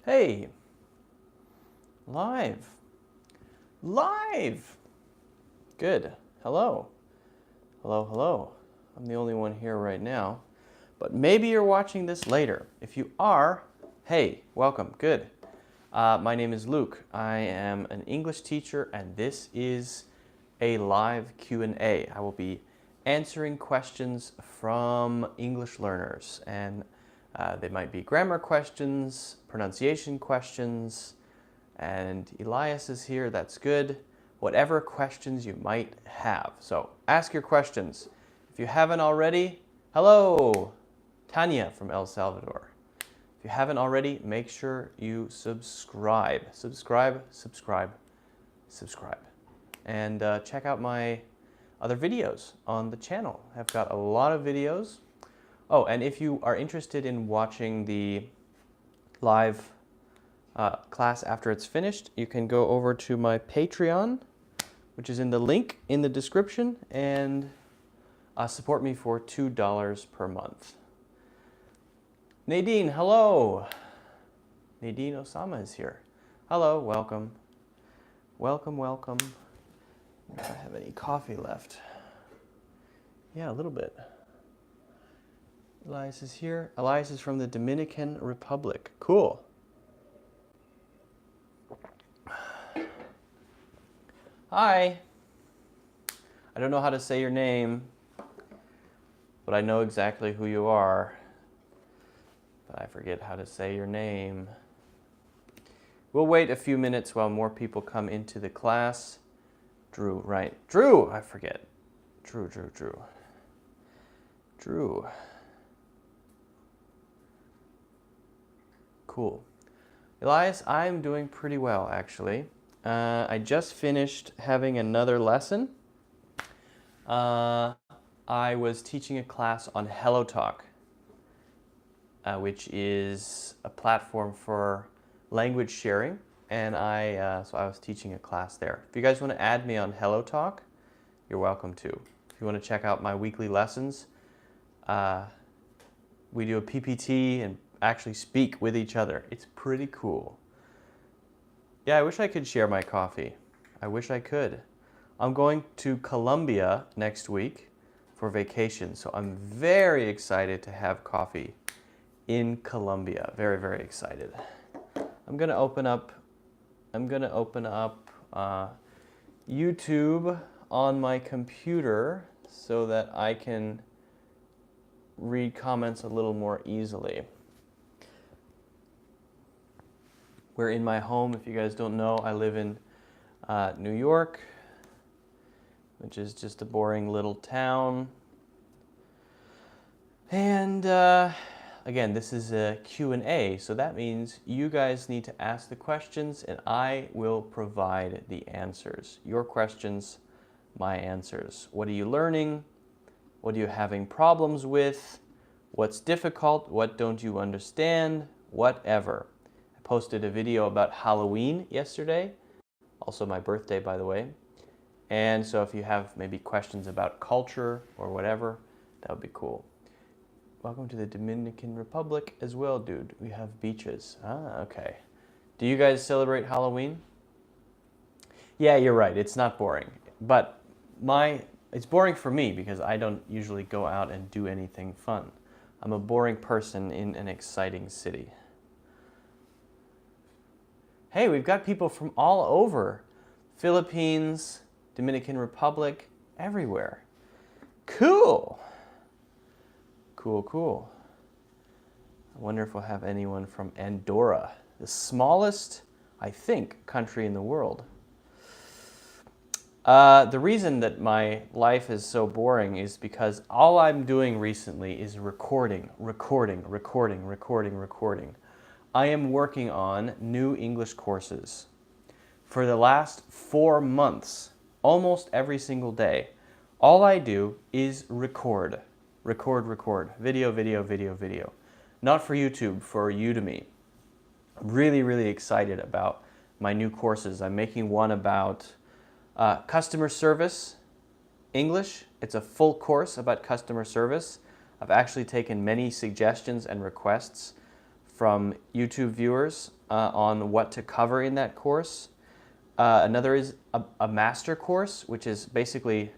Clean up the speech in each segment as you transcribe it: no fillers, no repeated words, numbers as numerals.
Hey, live. Live! Good. Hello. Hello, hello. I'm the only one here right now, but maybe you're watching this later. If you are, hey, welcome. Good. My name is Luke. I am an English teacher, and this is a live Q&A. I will be answering questions from English learners, and they might be grammar questions, pronunciation questions, and Elias is here, that's good. Whatever questions you might have. So ask your questions. If you haven't already, hello, Tanya from El Salvador. If you haven't already, make sure you subscribe. Subscribe. And check out my other videos on the channel. I've got a lot of videos. Oh, and if you are interested in watching the live class after it's finished, you can go over to my Patreon, which is in the link in the description, and support me for $2 per month. Nadine, hello. Nadine Osama is here. Hello, welcome. Welcome, welcome. If I have any coffee left. Yeah, a little bit. Elias is here. Elias is from the Dominican Republic. Cool. Hi. I don't know how to say your name, but I know exactly who you are. But I forget how to say your name. We'll wait a few minutes while more people come into the class. Drew, right. Drew, I forget. Drew. Cool. Elias, I'm doing pretty well, actually. I just finished having another lesson. I was teaching a class on HelloTalk, which is a platform for language sharing, and so I was teaching a class there. If you guys want to add me on HelloTalk, you're welcome to. If you want to check out my weekly lessons, we do a PPT and actually speak with each other. It's pretty cool. Yeah, I wish I could share my coffee. I wish I could. I'm going to Colombia next week for vacation, so I'm very excited to have coffee in Colombia. Very, very excited. I'm gonna open up YouTube on my computer so that I can read comments a little more easily. We're in my home. If you guys don't know, I live in New York, which is just a boring little town. And again, this is a Q&A, so that means you guys need to ask the questions and I will provide the answers. Your questions, my answers. What are you learning? What are you having problems with? What's difficult? What don't you understand? Whatever. I posted a video about Halloween yesterday, also my birthday, by the way. And so if you have maybe questions about culture or whatever, that would be cool. Welcome to the Dominican Republic as well, dude. We have beaches. Ah, okay. Do you guys celebrate Halloween? Yeah, you're right. It's not boring. But it's boring for me because I don't usually go out and do anything fun. I'm a boring person in an exciting city. Hey, we've got people from all over. Philippines, Dominican Republic, everywhere. Cool. Cool. I wonder if we'll have anyone from Andorra, the smallest, I think, country in the world. The reason that my life is so boring is because all I'm doing recently is recording. I am working on new English courses. For the last 4 months, almost every single day, all I do is record. Video. Not for YouTube, for Udemy. I'm really excited about my new courses. I'm making one about customer service English. It's a full course about customer service. I've actually taken many suggestions and requests from YouTube viewers on what to cover in that course. Another is a master course, which is basically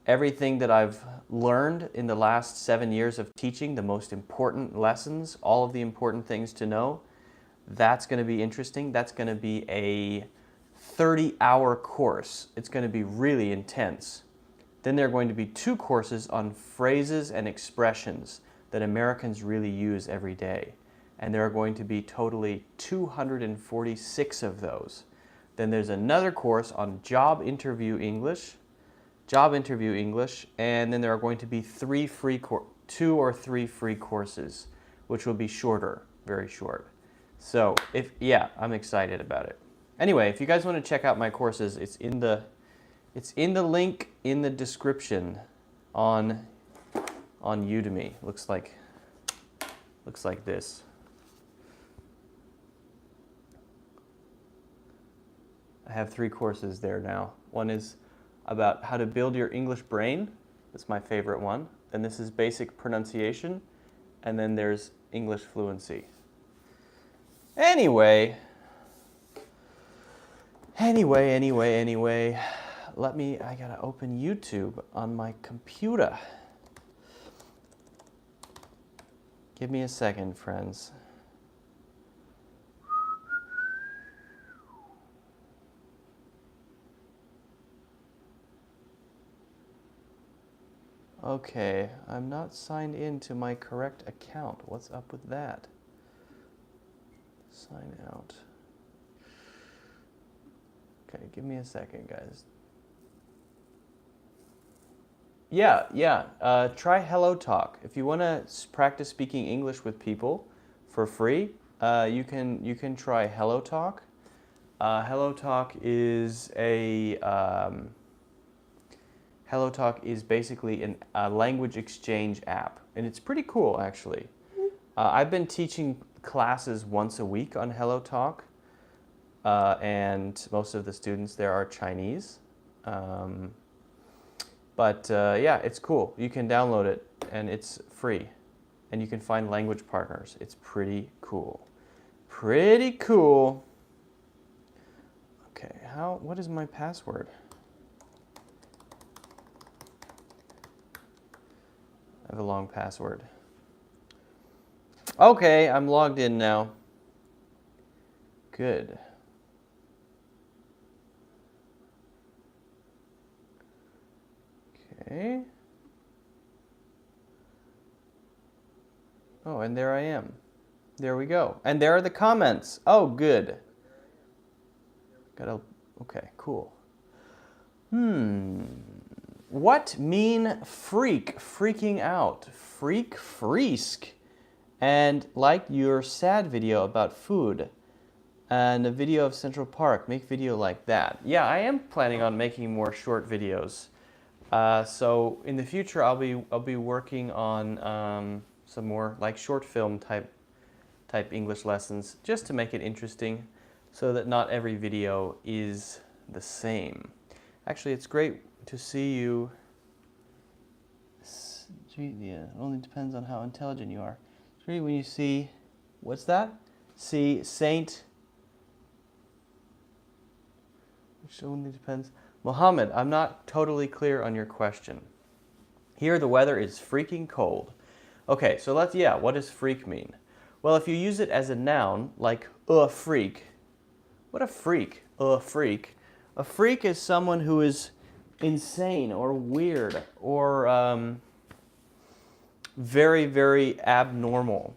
everything that I've learned in the last 7 years of teaching, the most important lessons, all of the important things to know. That's going to be interesting. That's going to be a 30-hour course. It's going to be really intense. Then there are going to be 2 courses on phrases and expressions that Americans really use every day. And there are going to be totally 246 of those. Then there's another course on job interview English, and then there are going to be 2 or 3 free courses, which will be shorter, very short. So I'm excited about it. Anyway, if you guys want to check out my courses, it's in the link in the description on Udemy. Looks like this. I have 3 courses there now. One is about how to build your English brain. That's my favorite one. Then this is basic pronunciation, and then there's English fluency. Anyway, I gotta open YouTube on my computer. Give me a second, friends. Okay, I'm not signed in to my correct account. What's up with that? Sign out. Okay, give me a second, guys. Try HelloTalk. If you want to practice speaking English with people for free, you can try HelloTalk. HelloTalk is basically a language exchange app, and it's pretty cool, actually. I've been teaching classes once a week on HelloTalk, and most of the students there are Chinese. It's cool. You can download it, and it's free, and you can find language partners. It's pretty cool. Pretty cool. Okay, what is my password? I have a long password. Okay, I'm logged in now. Good. Okay. Oh, and there I am. There we go. And there are the comments. Oh, good. Okay, cool. What mean freak? Freaking out. Freak, freesk. And like your sad video about food and a video of Central Park. Make video like that. Yeah, I am planning on making more short videos. So in the future, I'll be working on some more like short film type English lessons, just to make it interesting, so that not every video is the same. Actually, it's great to see you. Yeah, it only depends on how intelligent you are. It's great when you see, what's that? See Saint, which only depends. Mohammed, I'm not totally clear on your question. Here the weather is freaking cold. Okay, so what does freak mean? Well, if you use it as a noun, like a freak. What a freak, a freak. A freak is someone who is insane or weird or very, very abnormal.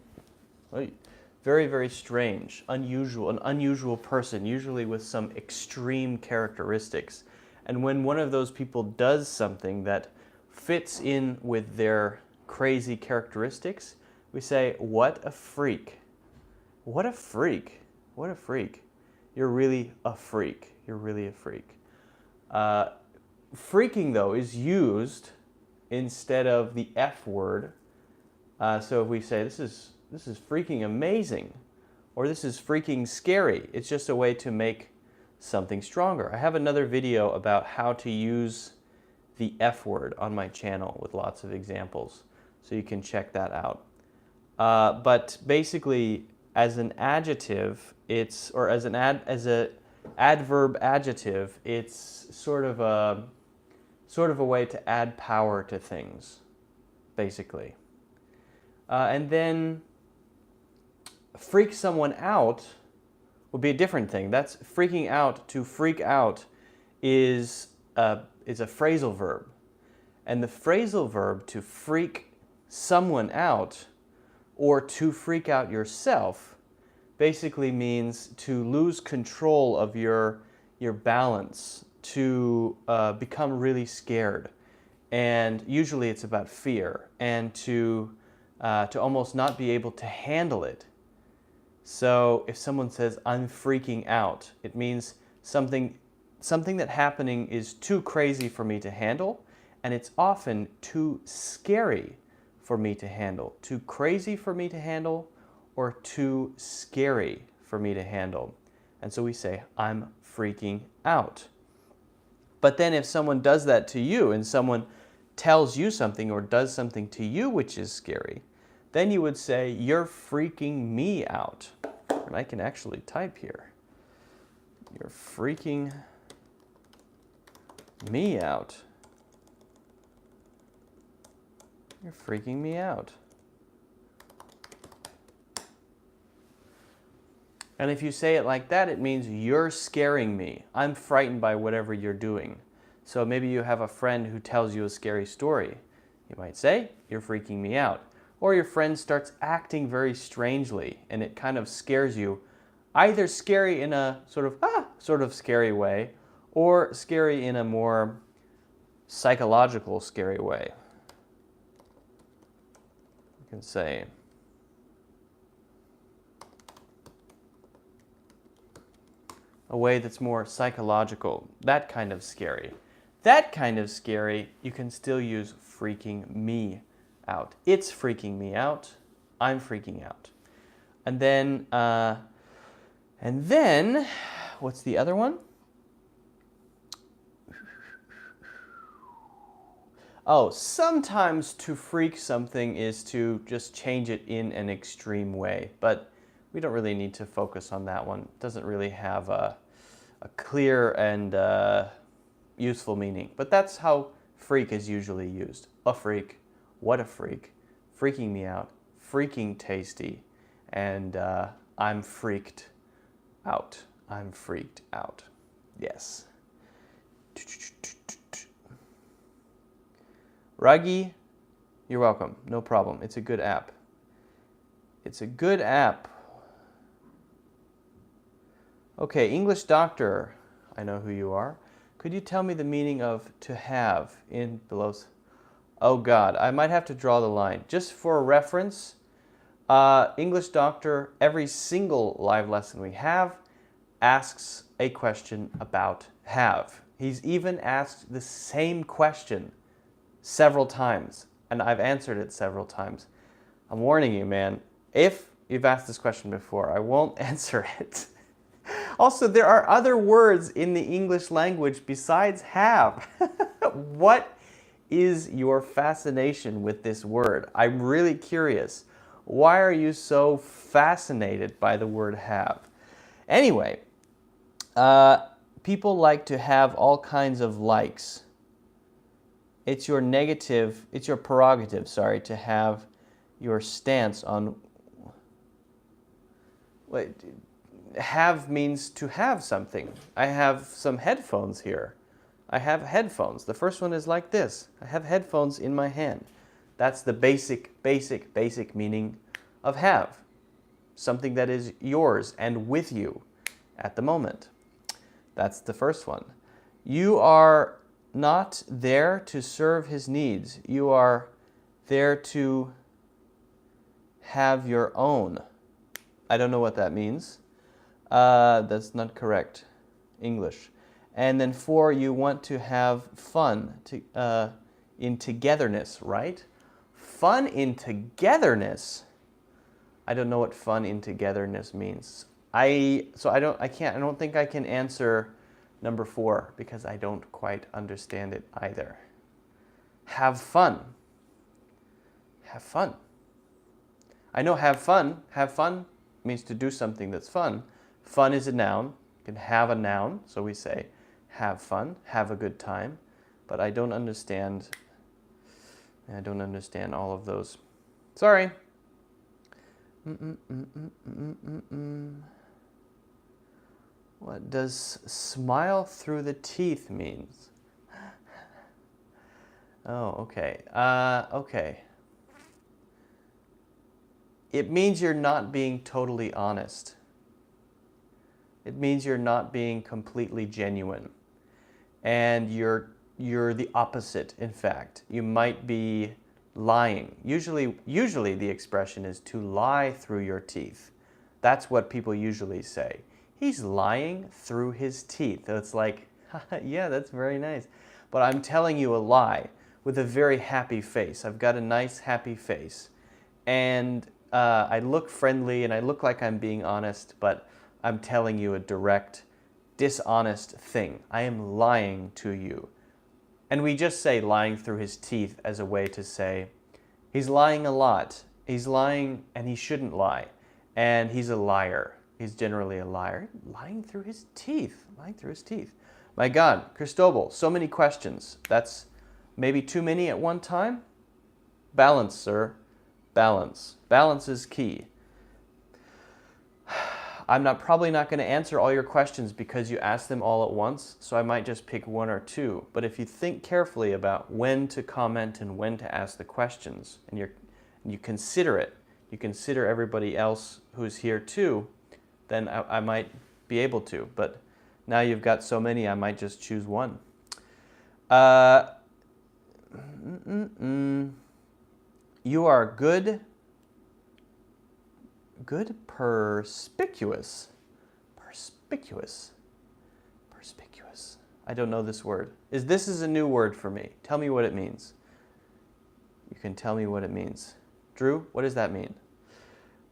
Very, very strange, unusual, an unusual person, usually with some extreme characteristics. And when one of those people does something that fits in with their crazy characteristics, we say, what a freak. What a freak. What a freak. You're really a freak. You're really a freak. Freaking, though, is used instead of the F word. So if we say, this is freaking amazing, or this is freaking scary, it's just a way to make something stronger. I have another video about how to use the F word on my channel with lots of examples, so you can check that out. But basically, as an adjective, or as a adverb adjective, it's sort of a way to add power to things, basically. And then freak someone out would be a different thing. That's freaking out. To freak out is a phrasal verb. And the phrasal verb to freak someone out or to freak out yourself basically means to lose control of your balance, to become really scared. And usually it's about fear, and to almost not be able to handle it. So if someone says, I'm freaking out, it means something that's happening is too crazy for me to handle, and it's often too scary for me to handle. Too crazy for me to handle, or too scary for me to handle. And so we say, I'm freaking out. But then if someone does that to you, and someone tells you something or does something to you which is scary, then you would say, you're freaking me out. And I can actually type here. You're freaking me out. You're freaking me out. And if you say it like that, it means you're scaring me. I'm frightened by whatever you're doing. So maybe you have a friend who tells you a scary story. You might say, you're freaking me out. Or your friend starts acting very strangely and it kind of scares you. Either scary in a sort of scary way, or scary in a more psychological scary way. You can say, a way that's more psychological, that kind of scary. That kind of scary, you can still use freaking me out. It's freaking me out. I'm freaking out. And then, what's the other one? Oh, sometimes to freak something is to just change it in an extreme way, but we don't really need to focus on that one. It doesn't really have a clear and useful meaning. But that's how freak is usually used. A freak, what a freak, freaking me out, freaking tasty, and I'm freaked out. I'm freaked out. Yes. Raggy, you're welcome. No problem. It's a good app. It's a good app. Okay, English doctor, I know who you are. Could you tell me the meaning of to have in below? Oh God, I might have to draw the line. Just for reference, English doctor, every single live lesson we have asks a question about have. He's even asked the same question several times, and I've answered it several times. I'm warning you, man, if you've asked this question before, I won't answer it. Also, there are other words in the English language besides have. What is your fascination with this word? I'm really curious. Why are you so fascinated by the word have? Anyway, people like to have all kinds of likes. It's your prerogative, to have your stance on. Have means to have something. I have some headphones here. I have headphones. The first one is like this. I have headphones in my hand. That's the basic meaning of have. Something that is yours and with you at the moment. That's the first one. You are not there to serve his needs. You are there to have your own. I don't know what that means. That's not correct English. And then 4, you want to have fun in togetherness, right? Fun in togetherness. I don't know what fun in togetherness means. I don't think I can answer number 4 because I don't quite understand it either. Have fun. Have fun. I know have fun. Have fun means to do something that's fun. Fun is a noun. You can have a noun, so we say have fun, have a good time. But I don't understand all of those. Sorry. What does smile through the teeth means? Oh, okay. Okay. It means you're not being totally honest. It means you're not being completely genuine. And you're the opposite, in fact. You might be lying. Usually the expression is to lie through your teeth. That's what people usually say. He's lying through his teeth. It's like, yeah, that's very nice. But I'm telling you a lie with a very happy face. I've got a nice, happy face. And I look friendly and I look like I'm being honest, but I'm telling you a direct, dishonest thing. I am lying to you. And we just say lying through his teeth as a way to say, he's lying a lot. He's lying and he shouldn't lie. And he's a liar. He's generally a liar. Lying through his teeth. Lying through his teeth. My God, Cristobal, so many questions. That's maybe too many at one time? Balance, sir. Balance. Balance is key. I'm probably not going to answer all your questions because you asked them all at once, so I might just pick one or two. But if you think carefully about when to comment and when to ask the questions, and you consider it, you consider everybody else who's here too, then I might be able to. But now you've got so many, I might just choose one. You are good perspicuous. Perspicuous. I don't know this word. This is a new word for me. Tell me what it means. You can tell me what it means. Drew, what does that mean?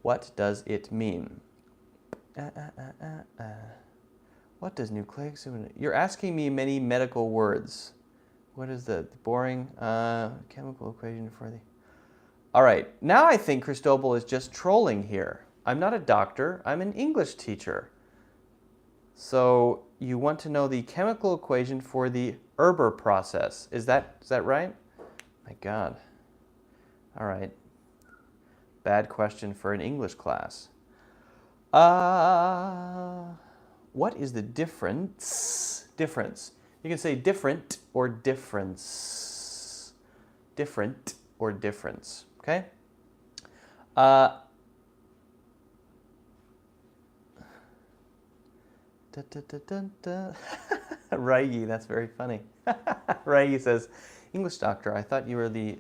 What does it mean? What does nucleic acid? You're asking me many medical words. What is the boring chemical equation for the... All right, now I think Cristobal is just trolling here. I'm not a doctor, I'm an English teacher. So you want to know the chemical equation for the Erber process. Is that right? My God. All right. Bad question for an English class. What is the difference? Difference. You can say different or difference. Different or difference. Okay? Raigi, that's very funny. Raigi says, English doctor, I thought you were the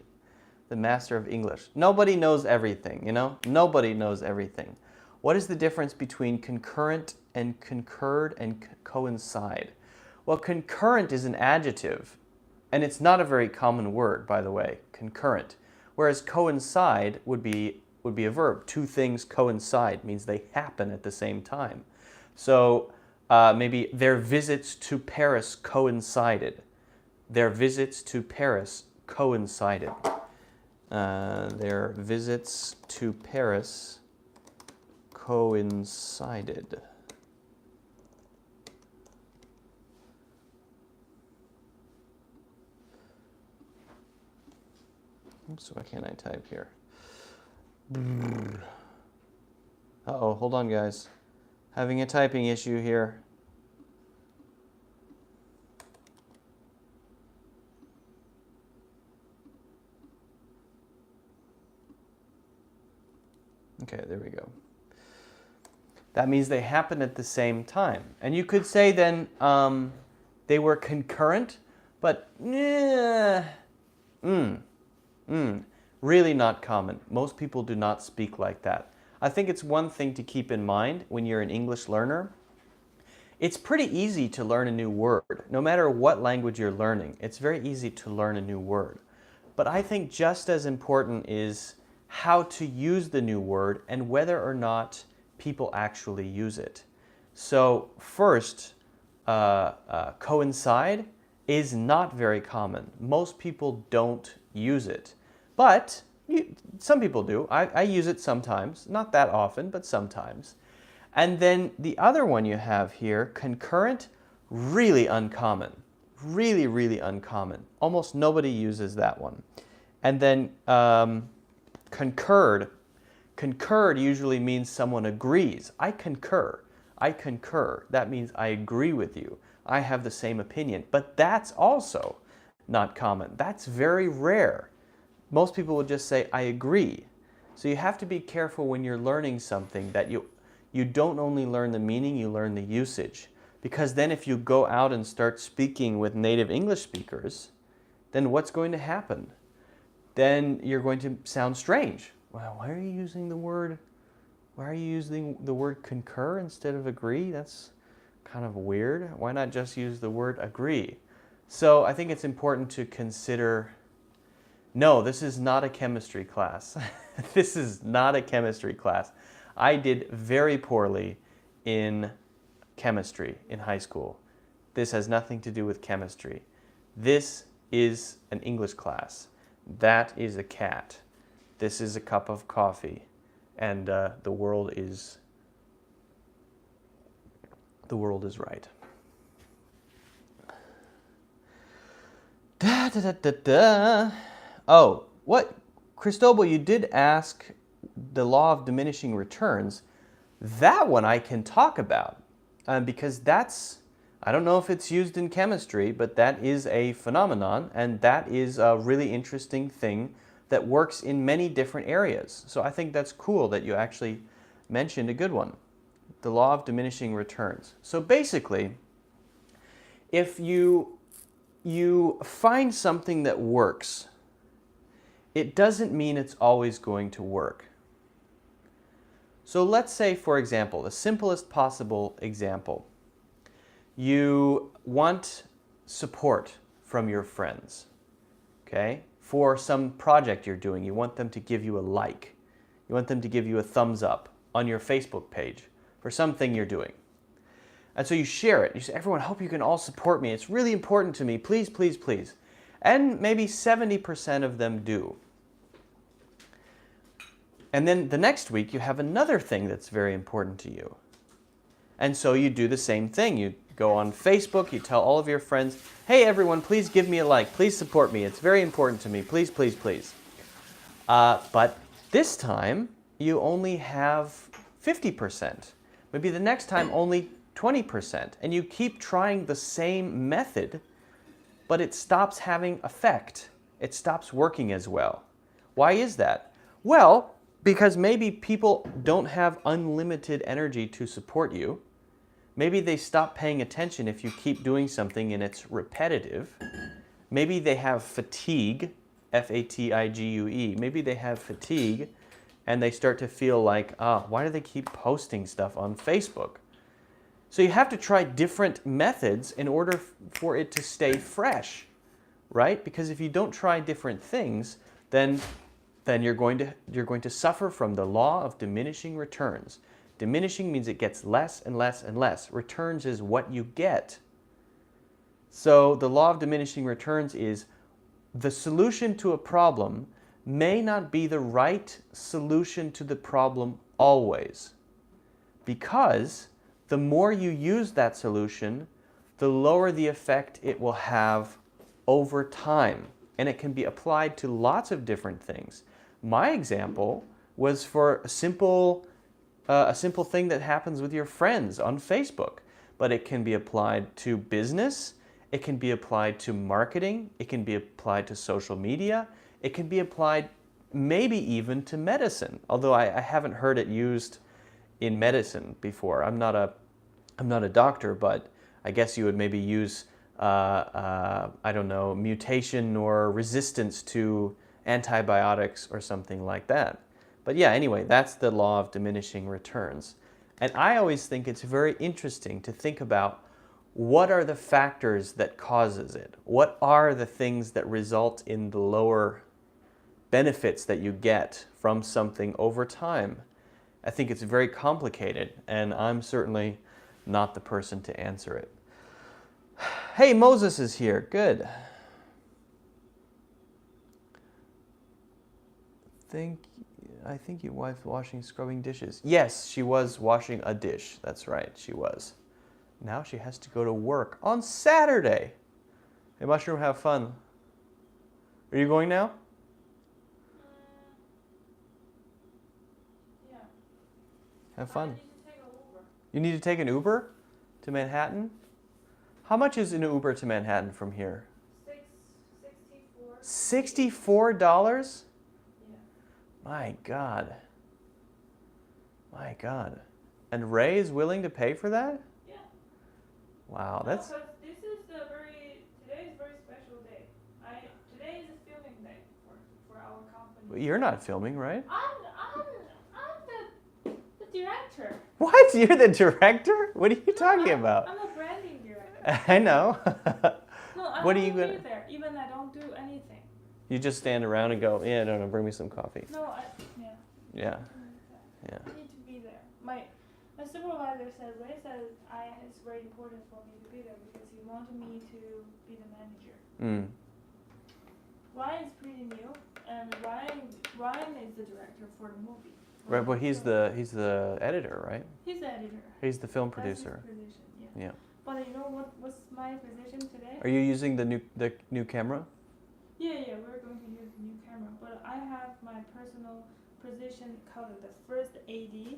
master of English. Nobody knows everything, you know? Nobody knows everything. What is the difference between concurrent and concurred and coincide? Well, concurrent is an adjective, and it's not a very common word, by the way, concurrent. Whereas coincide would be a verb. Two things coincide means they happen at the same time. So maybe their visits to Paris coincided. Their visits to Paris coincided. Their visits to Paris coincided. Oops, why can't I type here? Uh-oh, hold on, guys. Having a typing issue here. Okay, there we go. That means they happen at the same time. And you could say then they were concurrent, but really not common. Most people do not speak like that. I think it's one thing to keep in mind when you're an English learner. It's pretty easy to learn a new word. No matter what language you're learning, it's very easy to learn a new word. But I think just as important is how to use the new word and whether or not people actually use it. So first, coincide is not very common. Most people don't use it. But Some people do. I use it sometimes, not that often, but sometimes. And then the other one you have here, concurrent, really uncommon. Really, really uncommon. Almost nobody uses that one. And then concurred. Concurred usually means someone agrees. I concur. I concur. That means I agree with you. I have the same opinion. But that's also not common. That's very rare. Most people will just say, I agree. So you have to be careful when you're learning something that you don't only learn the meaning, you learn the usage. Because then if you go out and start speaking with native English speakers, then what's going to happen? Then you're going to sound strange. Well, why are you using the word concur instead of agree? That's kind of weird. Why not just use the word agree? So I think it's important to consider, no, this is not a chemistry class. This is not a chemistry class. I did very poorly in chemistry in high school. This has nothing to do with chemistry. This is an English class. That is a cat. This is a cup of coffee. And the world is right. Da, da, da, da, da. Oh, what? Cristobal, you did ask the law of diminishing returns. That one I can talk about because that's, I don't know if it's used in chemistry, but that is a phenomenon, and that is a really interesting thing that works in many different areas. So I think that's cool that you actually mentioned a good one, the law of diminishing returns. So basically, if you find something that works, it doesn't mean it's always going to work. So let's say, for example, the simplest possible example. You want support from your friends, okay? For some project you're doing, you want them to give you a like. You want them to give you a thumbs up on your Facebook page for something you're doing. And so you share it. You say, everyone, I hope you can all support me. It's really important to me. Please, please, please. And maybe 70% of them do. And then the next week, you have another thing that's very important to you. And so you do the same thing. You go on Facebook, you tell all of your friends, hey everyone, please give me a like. Please support me. It's very important to me. Please, please, please. But this time, you only have 50%. Maybe the next time, only 20%. And you keep trying the same method, but it stops having effect. It stops working as well. Why is that? Well, because maybe people don't have unlimited energy to support you. Maybe they stop paying attention if you keep doing something and it's repetitive. Maybe they have fatigue, F-A-T-I-G-U-E. Maybe they have fatigue and they start to feel like, why do they keep posting stuff on Facebook? So you have to try different methods in order for it to stay fresh, right? Because if you don't try different things, then you're going to suffer from the law of diminishing returns. Diminishing means it gets less and less and less. Returns is what you get. So the law of diminishing returns is the solution to a problem may not be the right solution to the problem always. Because the more you use that solution, the lower the effect it will have over time. And it can be applied to lots of different things. My example was for a simple thing that happens with your friends on Facebook. But it can be applied to business, it can be applied to marketing, it can be applied to social media, it can be applied maybe even to medicine, although I haven't heard it used in medicine before. I'm not a doctor, but I guess you would maybe use, I don't know, mutation or resistance to antibiotics or something like that. But yeah, anyway, that's the law of diminishing returns. And I always think it's very interesting to think about what are the factors that causes it? What are the things that result in the lower benefits that you get from something over time? I think it's very complicated, and I'm certainly not the person to answer it. Hey, Moses is here. Good. I think your wife washing, scrubbing dishes. Yes, she was washing a dish. That's right, she was. Now she has to go to work on Saturday. Hey, Mushroom, have fun. Are you going now? Yeah. Have fun. I need to take an Uber. You need to take an Uber to Manhattan? How much is an Uber to Manhattan from here? $64. $64? Yeah. My God. My God. And Ray is willing to pay for that? Yeah. Wow, No, that's... because this is today is a very special day. Today is a filming day for our company. You're not filming, right? I'm the director. What? You're the director? What are you talking about? I'm a branding director. I know. No, I What are have you to gonna... be there, even I don't do anything. You just stand around and go, yeah, no, bring me some coffee. No, yeah. Yeah. Yeah. I need to be there. My supervisor said, Ray said it's very important for me to be there because he wanted me to be the manager. Mm. Ryan is pretty new, and Ryan is the director for the movie. Right, well, he's the editor, right? He's the editor. He's the film That's producer. his position, yeah. Yeah. But you know what's my position today? Are you using the new camera? Yeah, we're going to use the new camera. But I have my personal position called the first AD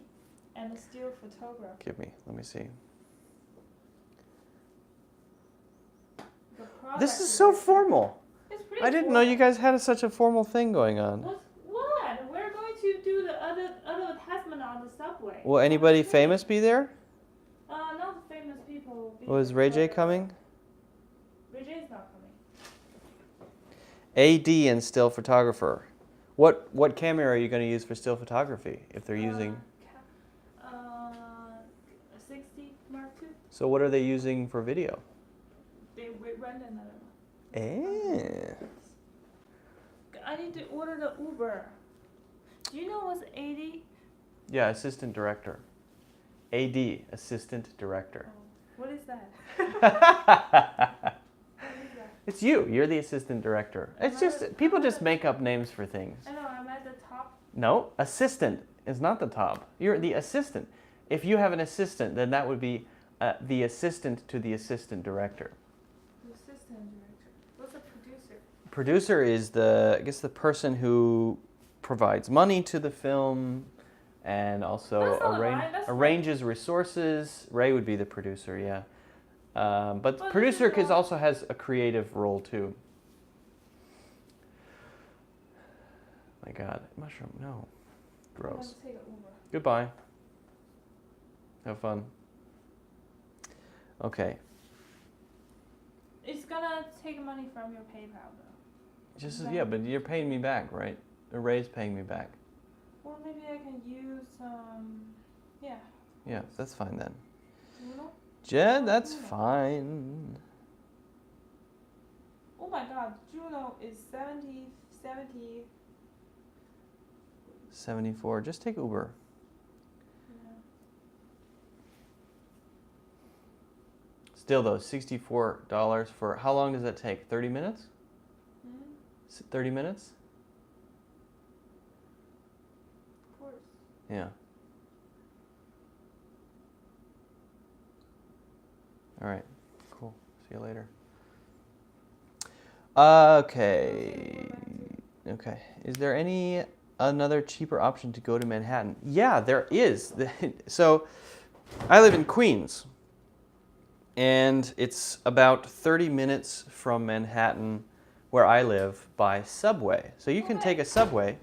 and the still photographer. Let me see. The product This is so director. formal. It's pretty I didn't know you formal. guys had such a formal thing going on. What? We're going to do the advertisement on the subway. Will anybody famous be there? Not famous people. Oh, is Ray J coming? Ray J is not coming. AD and still photographer. What camera are you going to use for still photography if they're using? 60 Mark II. So what are they using for video? They rent another one. Eh. I need to order the Uber. Do you know what's AD? Yeah, assistant director. AD, assistant director. Oh, what is that? It's you. You're the assistant director. It's just people just make up names for things. I know, I'm at the top. No, assistant is not the top. You're the assistant. If you have an assistant, then that would be the assistant to the assistant director. The assistant director. What's a producer? Producer is I guess the person who provides money to the film and also arranges resources. Ray would be the producer, yeah. But the producer also has a creative role too. My God, Mushroom, no. Gross. I'm going to take an Uber. Goodbye. Have fun. Okay. It's gonna take money from your PayPal though. Yeah, but you're paying me back, right? Ray's paying me back. Or maybe I can use yeah. Yeah, that's fine then. Juno? Jed, that's fine. Oh my God, Juno is 70. 74. Just take Uber. Yeah. Still though, $64 for how long does that take? 30 minutes? 30 minutes? Of course. Yeah. All right. Cool. See you later. Okay. Okay. Is there another cheaper option to go to Manhattan? Yeah, there is. So, I live in Queens. And it's about 30 minutes from Manhattan, where I live, by subway. So you can take a subway,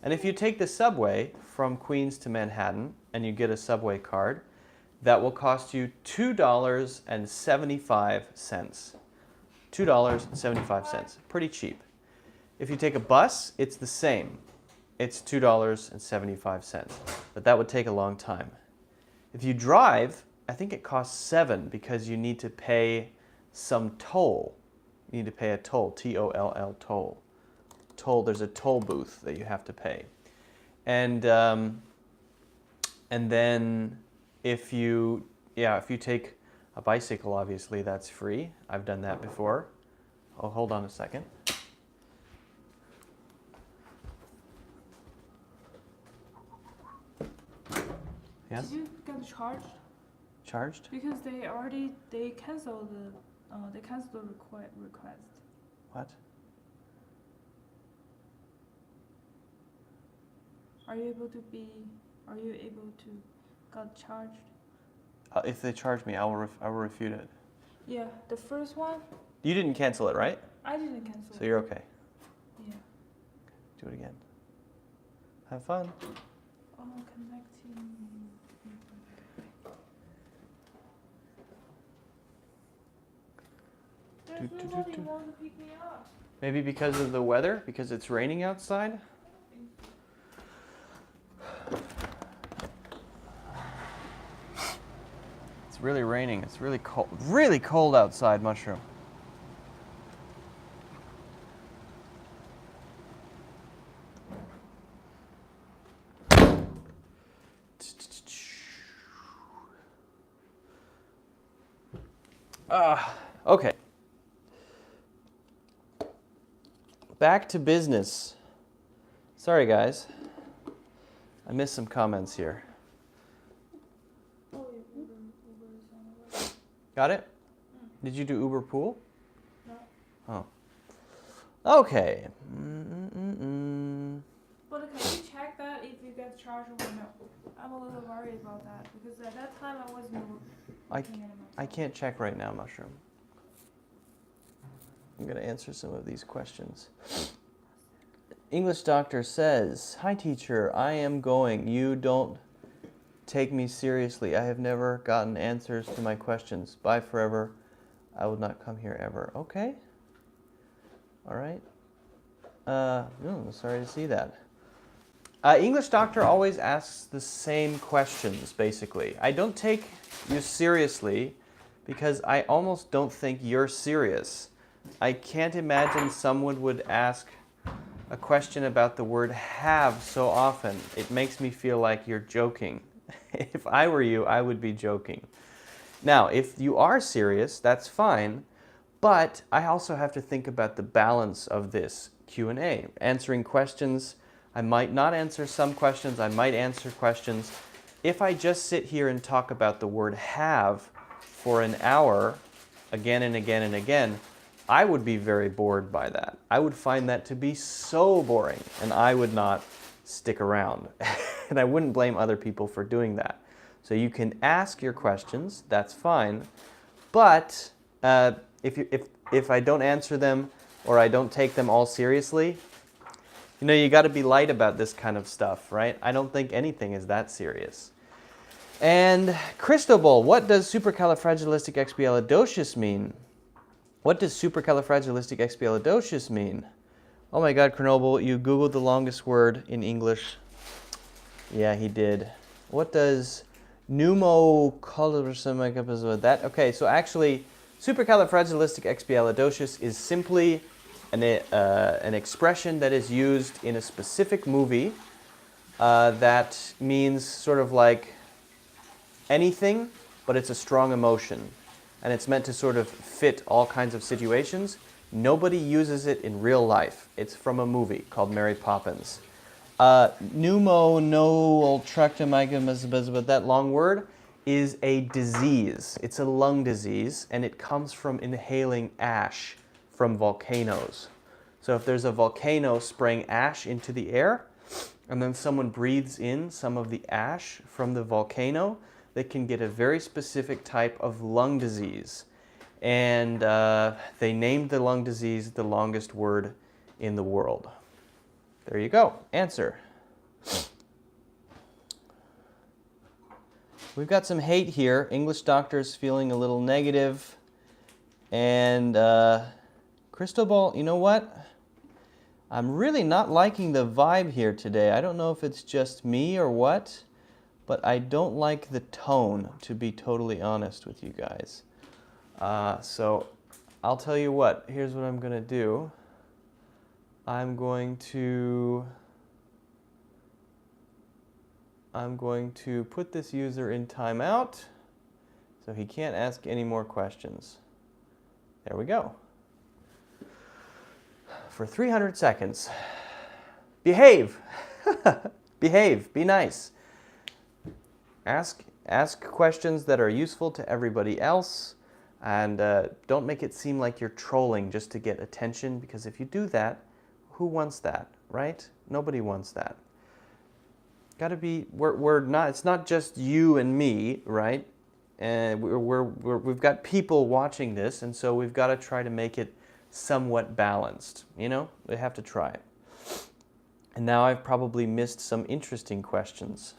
and if you take the subway from Queens to Manhattan, and you get a subway card, that will cost you $2.75. $2.75. Pretty cheap. If you take a bus, it's the same. It's $2.75. But that would take a long time. If you drive, I think it costs $7 because you need to pay some toll. You need to pay a toll, T-O-L-L, toll. Toll. There's a toll booth that you have to pay, and then if you take a bicycle, obviously that's free. I've done that before. Oh, hold on a second. Yes? Did you get charged? Charged? Because they canceled the request. What? Are you able to got charged? If they charge me, I will refute it. Yeah, the first one, You didn't cancel it, right? I didn't cancel. So you're okay. Yeah. Do it again. Have fun. Oh, connecting. There's nobody wants to pick me up. Maybe because of the weather? Because it's raining outside? It's really raining. It's really cold outside, Mushroom. Okay. Back to business. Sorry, guys. I missed some comments here. Oh, yeah, Uber is on the way. Got it? Did you do Uber Pool? No. Oh. Okay. But can you check that if you get charged or no? I'm a little worried about that because at that time I wasn't looking at my I can't check right now, Mushroom. I'm going to answer some of these questions. English doctor says, "Hi teacher, I am going. You don't take me seriously. I have never gotten answers to my questions. Bye forever. I will not come here ever." Okay. All right. Sorry to see that. English doctor always asks the same questions, basically. I don't take you seriously because I almost don't think you're serious. I can't imagine someone would ask a question about the word have so often. It makes me feel like you're joking. If I were you, I would be joking. Now, if you are serious, that's fine, but I also have to think about the balance of this Q&A. Answering questions, I might not answer some questions, I might answer questions. If I just sit here and talk about the word have for an hour, again and again and again, I would be very bored by that. I would find that to be so boring, and I would not stick around. And I wouldn't blame other people for doing that. So you can ask your questions, that's fine, but if I don't answer them or I don't take them all seriously, you got to be light about this kind of stuff, right? I don't think anything is that serious. And Cristobal, what does supercalifragilisticexpialidocious mean? What does supercalifragilisticexpialidocious mean? Oh my God, Chernobyl, you Googled the longest word in English. Yeah, he did. What does pneumocolorism that? Okay, so actually, supercalifragilisticexpialidocious is simply an expression that is used in a specific movie that means sort of like anything, but it's a strong emotion. And it's meant to sort of fit all kinds of situations. Nobody uses it in real life. It's from a movie called Mary Poppins. Pneumonoultractomycosis, that long word, is a disease. It's a lung disease, and it comes from inhaling ash from volcanoes. So if there's a volcano spraying ash into the air, and then someone breathes in some of the ash from the volcano, they can get a very specific type of lung disease. And they named the lung disease the longest word in the world. There you go. Answer. We've got some hate here. English doctor's feeling a little negative. And Cristobal, you know what? I'm really not liking the vibe here today. I don't know if it's just me or what, but I don't like the tone, to be totally honest with you guys. So I'll tell you what, here's what I'm going to do. I'm going to put this user in timeout so he can't ask any more questions. There we go. For 300 seconds. Behave. Behave. Be nice. Ask questions that are useful to everybody else, and don't make it seem like you're trolling just to get attention, because if you do that, who wants that, right? Nobody wants that. Gotta be, we're not, it's not just you and me, right? And we've got people watching this, and so we've got to try to make it somewhat balanced, you know? We have to try it. And now I've probably missed some interesting questions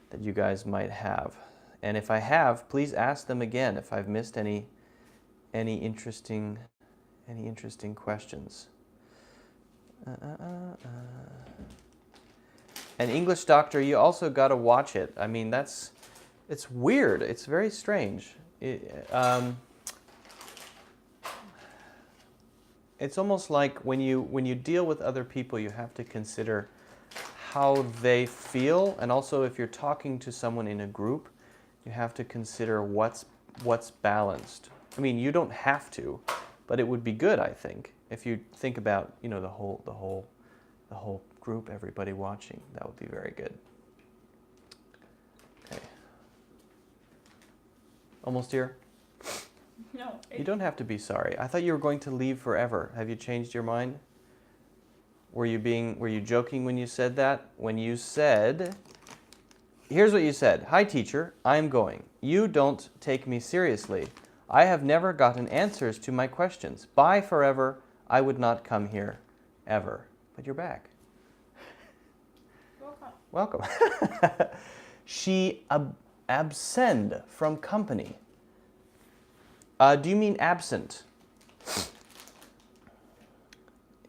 that you guys might have. And if I have, please ask them again if I've missed any interesting questions. And English Doctor, you also got to watch it. I mean, it's weird. It's very strange. It's almost like when you deal with other people, you have to consider how they feel, and also if you're talking to someone in a group, you have to consider what's balanced. I mean, you don't have to, but it would be good, I think, if you think about, you know, the whole group, everybody watching. That would be very good. Okay. Almost here? No. You don't have to be sorry. I thought you were going to leave forever. Have you changed your mind? Were you joking when you said that? When you said, here's what you said. Hi teacher, I'm going. You don't take me seriously. I have never gotten answers to my questions. Bye forever. I would not come here ever. But you're back. Welcome. Welcome. She absent from company. Do you mean absent?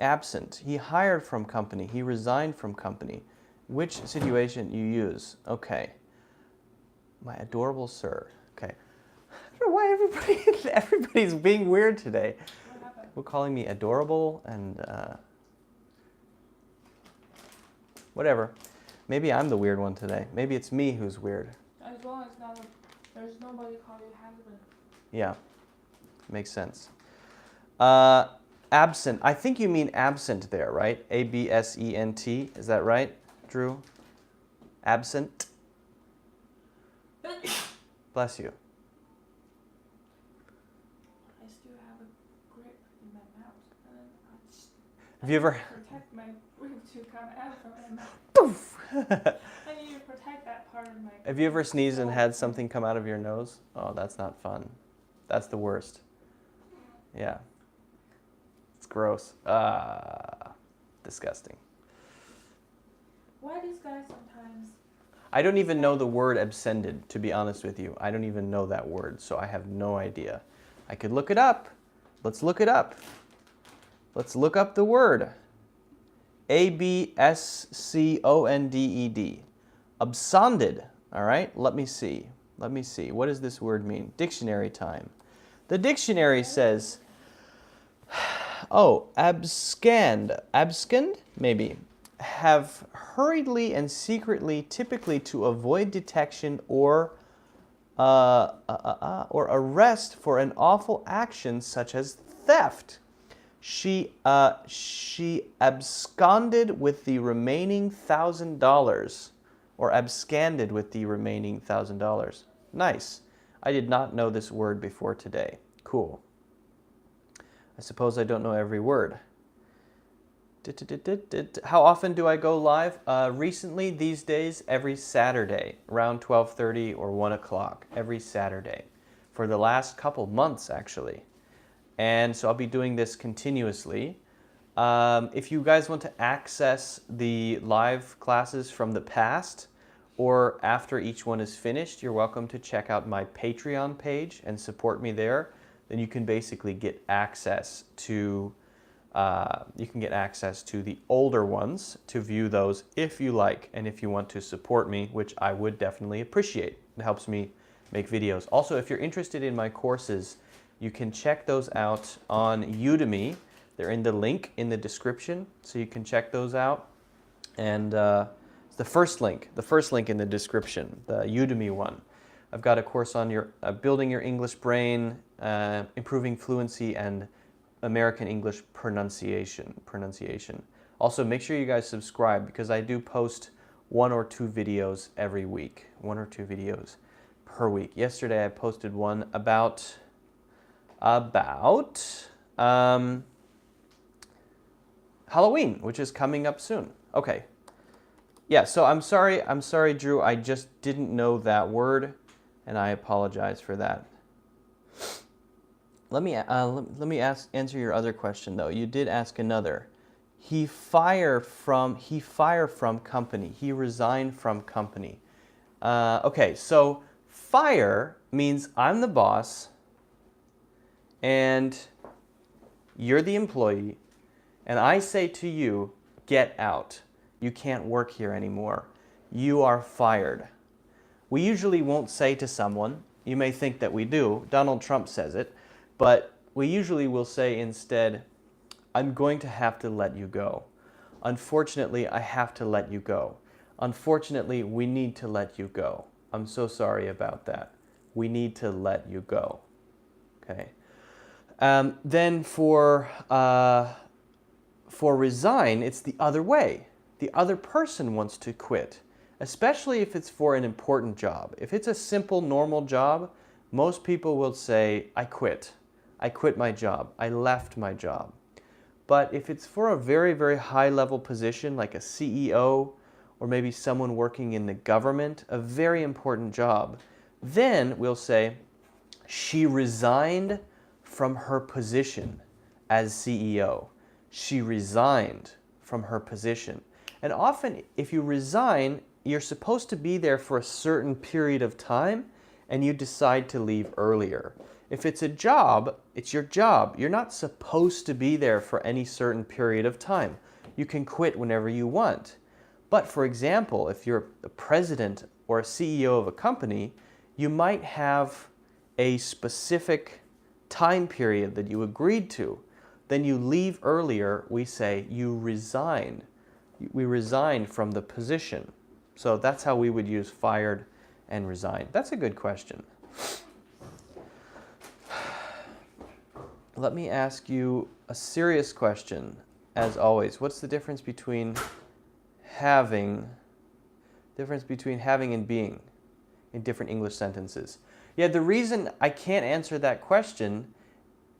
Absent. He hired from company. He resigned from company. Which situation you use? Okay. My adorable sir. Okay. I don't know why everybody's being weird today. What happened? We're calling me adorable and whatever. Maybe I'm the weird one today. Maybe it's me who's weird. As long as there's nobody called you husband. Yeah. Makes sense. Absent. I think you mean absent there, right? A-B-S-E-N-T. Is that right, Drew? Absent. Bless you. I still have a grip in my mouth. And Have you ever... protect my grip to come out from my mouth. Poof! I need to protect that part of my... Have you ever sneezed and had something come out of your nose? Oh, that's not fun. That's the worst. Yeah. It's gross. Disgusting. Why these guys sometimes... I don't even know the word abscended, to be honest with you. I don't even know that word, so I have no idea. I could look it up. Let's look it up. Let's look up the word. A-B-S-C-O-N-D-E-D. Absconded. All right, let me see. Let me see. What does this word mean? Dictionary time. The dictionary says, oh, abscond, maybe, have hurriedly and secretly, typically to avoid detection or arrest for an awful action such as theft. She absconded with the remaining $1,000, or absconded with the remaining $1,000. Nice. I did not know this word before today. Cool. I suppose I don't know every word. How often do I go live? Recently, these days, every Saturday, around 12:30 or 1 o'clock, every Saturday, for the last couple months, actually. And so I'll be doing this continuously. If you guys want to access the live classes from the past, or after each one is finished, you're welcome to check out my Patreon page and support me there. Then you can basically get access to the older ones to view those if you like, and if you want to support me, which I would definitely appreciate. It helps me make videos. Also, if you're interested in my courses, you can check those out on Udemy. They're in the link in the description, so you can check those out. And the first link in the description, the Udemy one. I've got a course on your building your English brain, improving fluency, and American English pronunciation. Also, make sure you guys subscribe, because I do post 1 or 2 videos every week 1 or 2 videos per week. Yesterday I posted one about Halloween, which is coming up soon. Okay. Yeah, so I'm sorry, Drew. I just didn't know that word, and I apologize for that. Let me answer your other question though. You did ask another. He fire from company. He resigned from company. Okay, so fire means I'm the boss, and you're the employee, and I say to you, get out. You can't work here anymore. You are fired. We usually won't say to someone, you may think that we do, Donald Trump says it, but we usually will say instead, I'm going to have to let you go. Unfortunately, I have to let you go. Unfortunately, we need to let you go. I'm so sorry about that. We need to let you go. Okay. Then for resign, it's the other way. The other person wants to quit, especially if it's for an important job. If it's a simple, normal job, most people will say, I quit. I quit my job. I left my job. But if it's for a very, very high-level position, like a CEO, or maybe someone working in the government, a very important job, then we'll say, she resigned from her position as CEO. She resigned from her position. And often, if you resign, you're supposed to be there for a certain period of time, and you decide to leave earlier. If it's a job, it's your job. You're not supposed to be there for any certain period of time. You can quit whenever you want. But for example, if you're a president or a CEO of a company, you might have a specific time period that you agreed to. Then you leave earlier, we say you resigned. We resigned from the position. So that's how we would use fired and resigned. That's a good question. Let me ask you a serious question, as always. What's the difference between having and being in different English sentences? Yeah, the reason I can't answer that question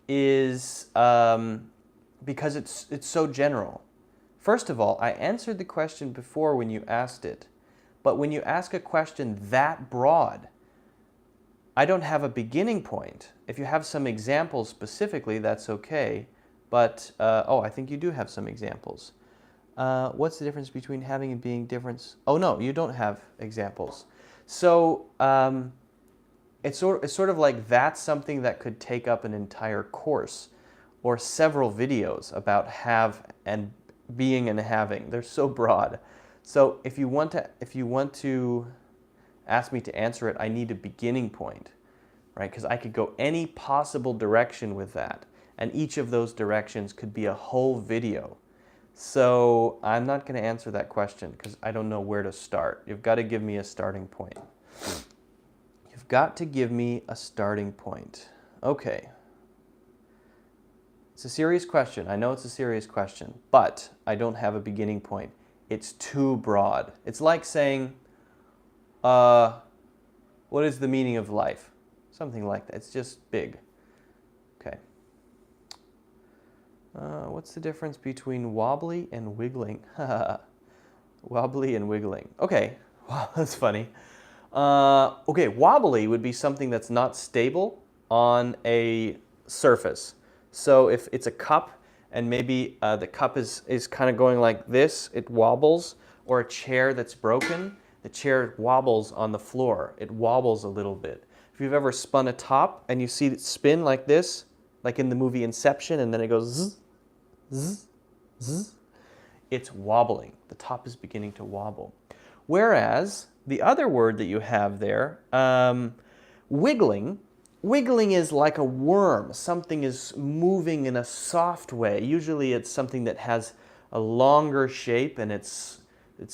is because it's so general. First of all, I answered the question before when you asked it, but when you ask a question that broad, I don't have a beginning point. If you have some examples specifically, that's okay, but, I think you do have some examples. What's the difference between having and being different? Oh no, you don't have examples. So it's sort of like that's something that could take up an entire course or several videos about have and being and having. They're so broad. So if you want to ask me to answer it, I need a beginning point, right? Because I could go any possible direction with that, and each of those directions could be a whole video. So I'm not going to answer that question because I don't know where to start. You've got to give me a starting point. You've got to give me a starting point. Okay. It's a serious question. I know it's a serious question, but I don't have a beginning point. It's too broad. It's like saying, what is the meaning of life? Something like that. It's just big. Okay. What's the difference between wobbly and wiggling? Wobbly and wiggling. Okay. Wow, that's funny. Okay, wobbly would be something that's not stable on a surface. So if it's a cup and maybe the cup is kind of going like this, it wobbles, or a chair that's broken, the chair wobbles on the floor. It wobbles a little bit. If you've ever spun a top and you see it spin like this, like in the movie Inception, and then it goes zzz, zzz, zzz, it's wobbling. The top is beginning to wobble. Whereas the other word that you have there, wiggling is like a worm. Something is moving in a soft way. Usually it's something that has a longer shape, and it's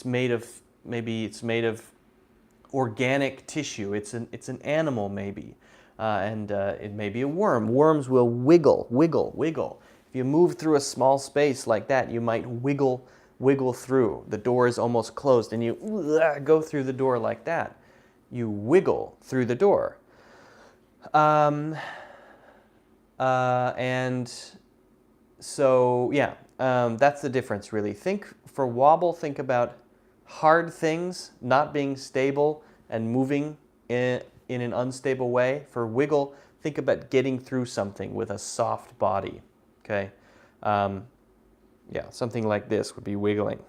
made of, maybe it's made of organic tissue. It's an animal maybe, and it may be a worm. Worms will wiggle. If you move through a small space like that, you might wiggle through. The door is almost closed, and you go through the door like that. You wiggle through the door. And so, yeah, that's the difference, really. For wobble, think about hard things not being stable and moving in an unstable way. For wiggle, think about getting through something with a soft body, okay? Yeah, something like this would be wiggling.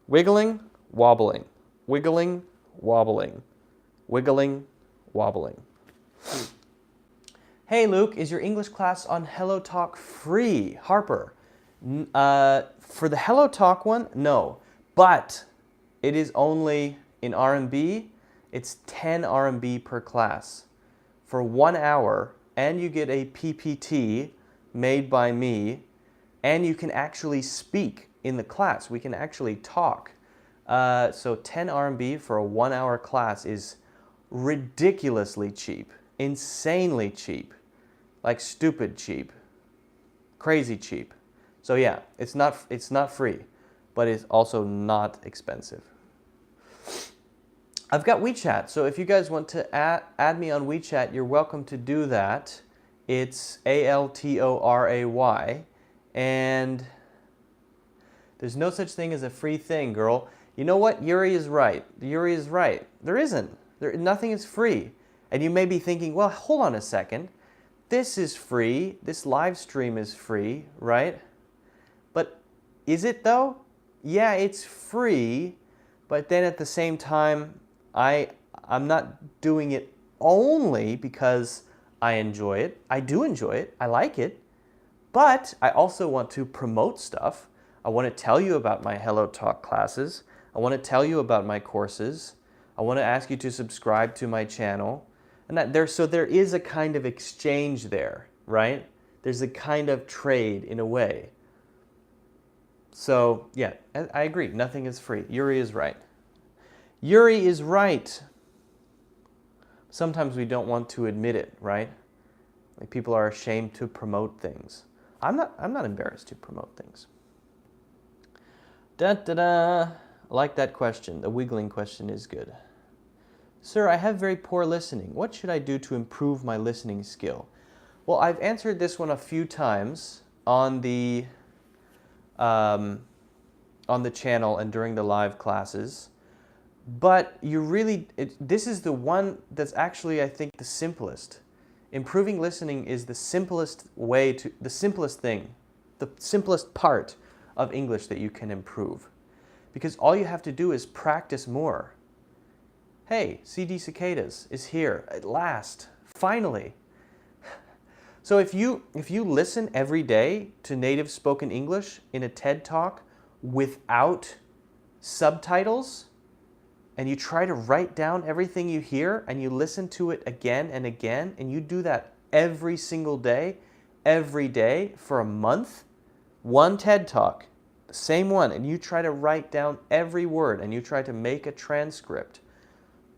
Wiggling, wobbling. Wiggling, wobbling. Wiggling, wobbling. Hey Luke, is your English class on Hello Talk free? Harper. For the Hello Talk one, no. But it is only in RMB, it's 10 RMB per class for 1 hour, and you get a PPT made by me, and you can actually speak in the class. We can actually talk. So 10 RMB for a 1 hour class is ridiculously cheap, insanely cheap, like stupid cheap, crazy cheap. So yeah, it's not free, but it's also not expensive. I've got WeChat, so if you guys want to add me on WeChat, you're welcome to do that. It's altoray, and there's no such thing as a free thing, girl. You know what? Yuri is right. Yuri is right. There isn't. Nothing is free. And you may be thinking, well, hold on a second. This is free. This live stream is free, right? But is it though? Yeah, it's free. But then at the same time, I'm not doing it only because I enjoy it. I do enjoy it. I like it. But I also want to promote stuff. I want to tell you about my Hello Talk classes. I want to tell you about my courses. I want to ask you to subscribe to my channel. And so there is a kind of exchange there, right? There's a kind of trade in a way. So yeah, I agree. Nothing is free. Yuri is right. Yuri is right. Sometimes we don't want to admit it, right? Like people are ashamed to promote things. I'm not embarrassed to promote things. Da da da. I like that question. The wiggling question is good. Sir, I have very poor listening. What should I do to improve my listening skill? Well, I've answered this one a few times on the channel and during the live classes. But this is the one that's actually, I think, the simplest. Improving listening is the simplest thing, the simplest part of English that you can improve. Because all you have to do is practice more. Hey, CD Cicadas is here at last, finally. So if you listen every day to native spoken English in a TED Talk without subtitles, and you try to write down everything you hear, and you listen to it again and again, and you do that every single day, every day for a month, one TED Talk, the same one, and you try to write down every word, and you try to make a transcript,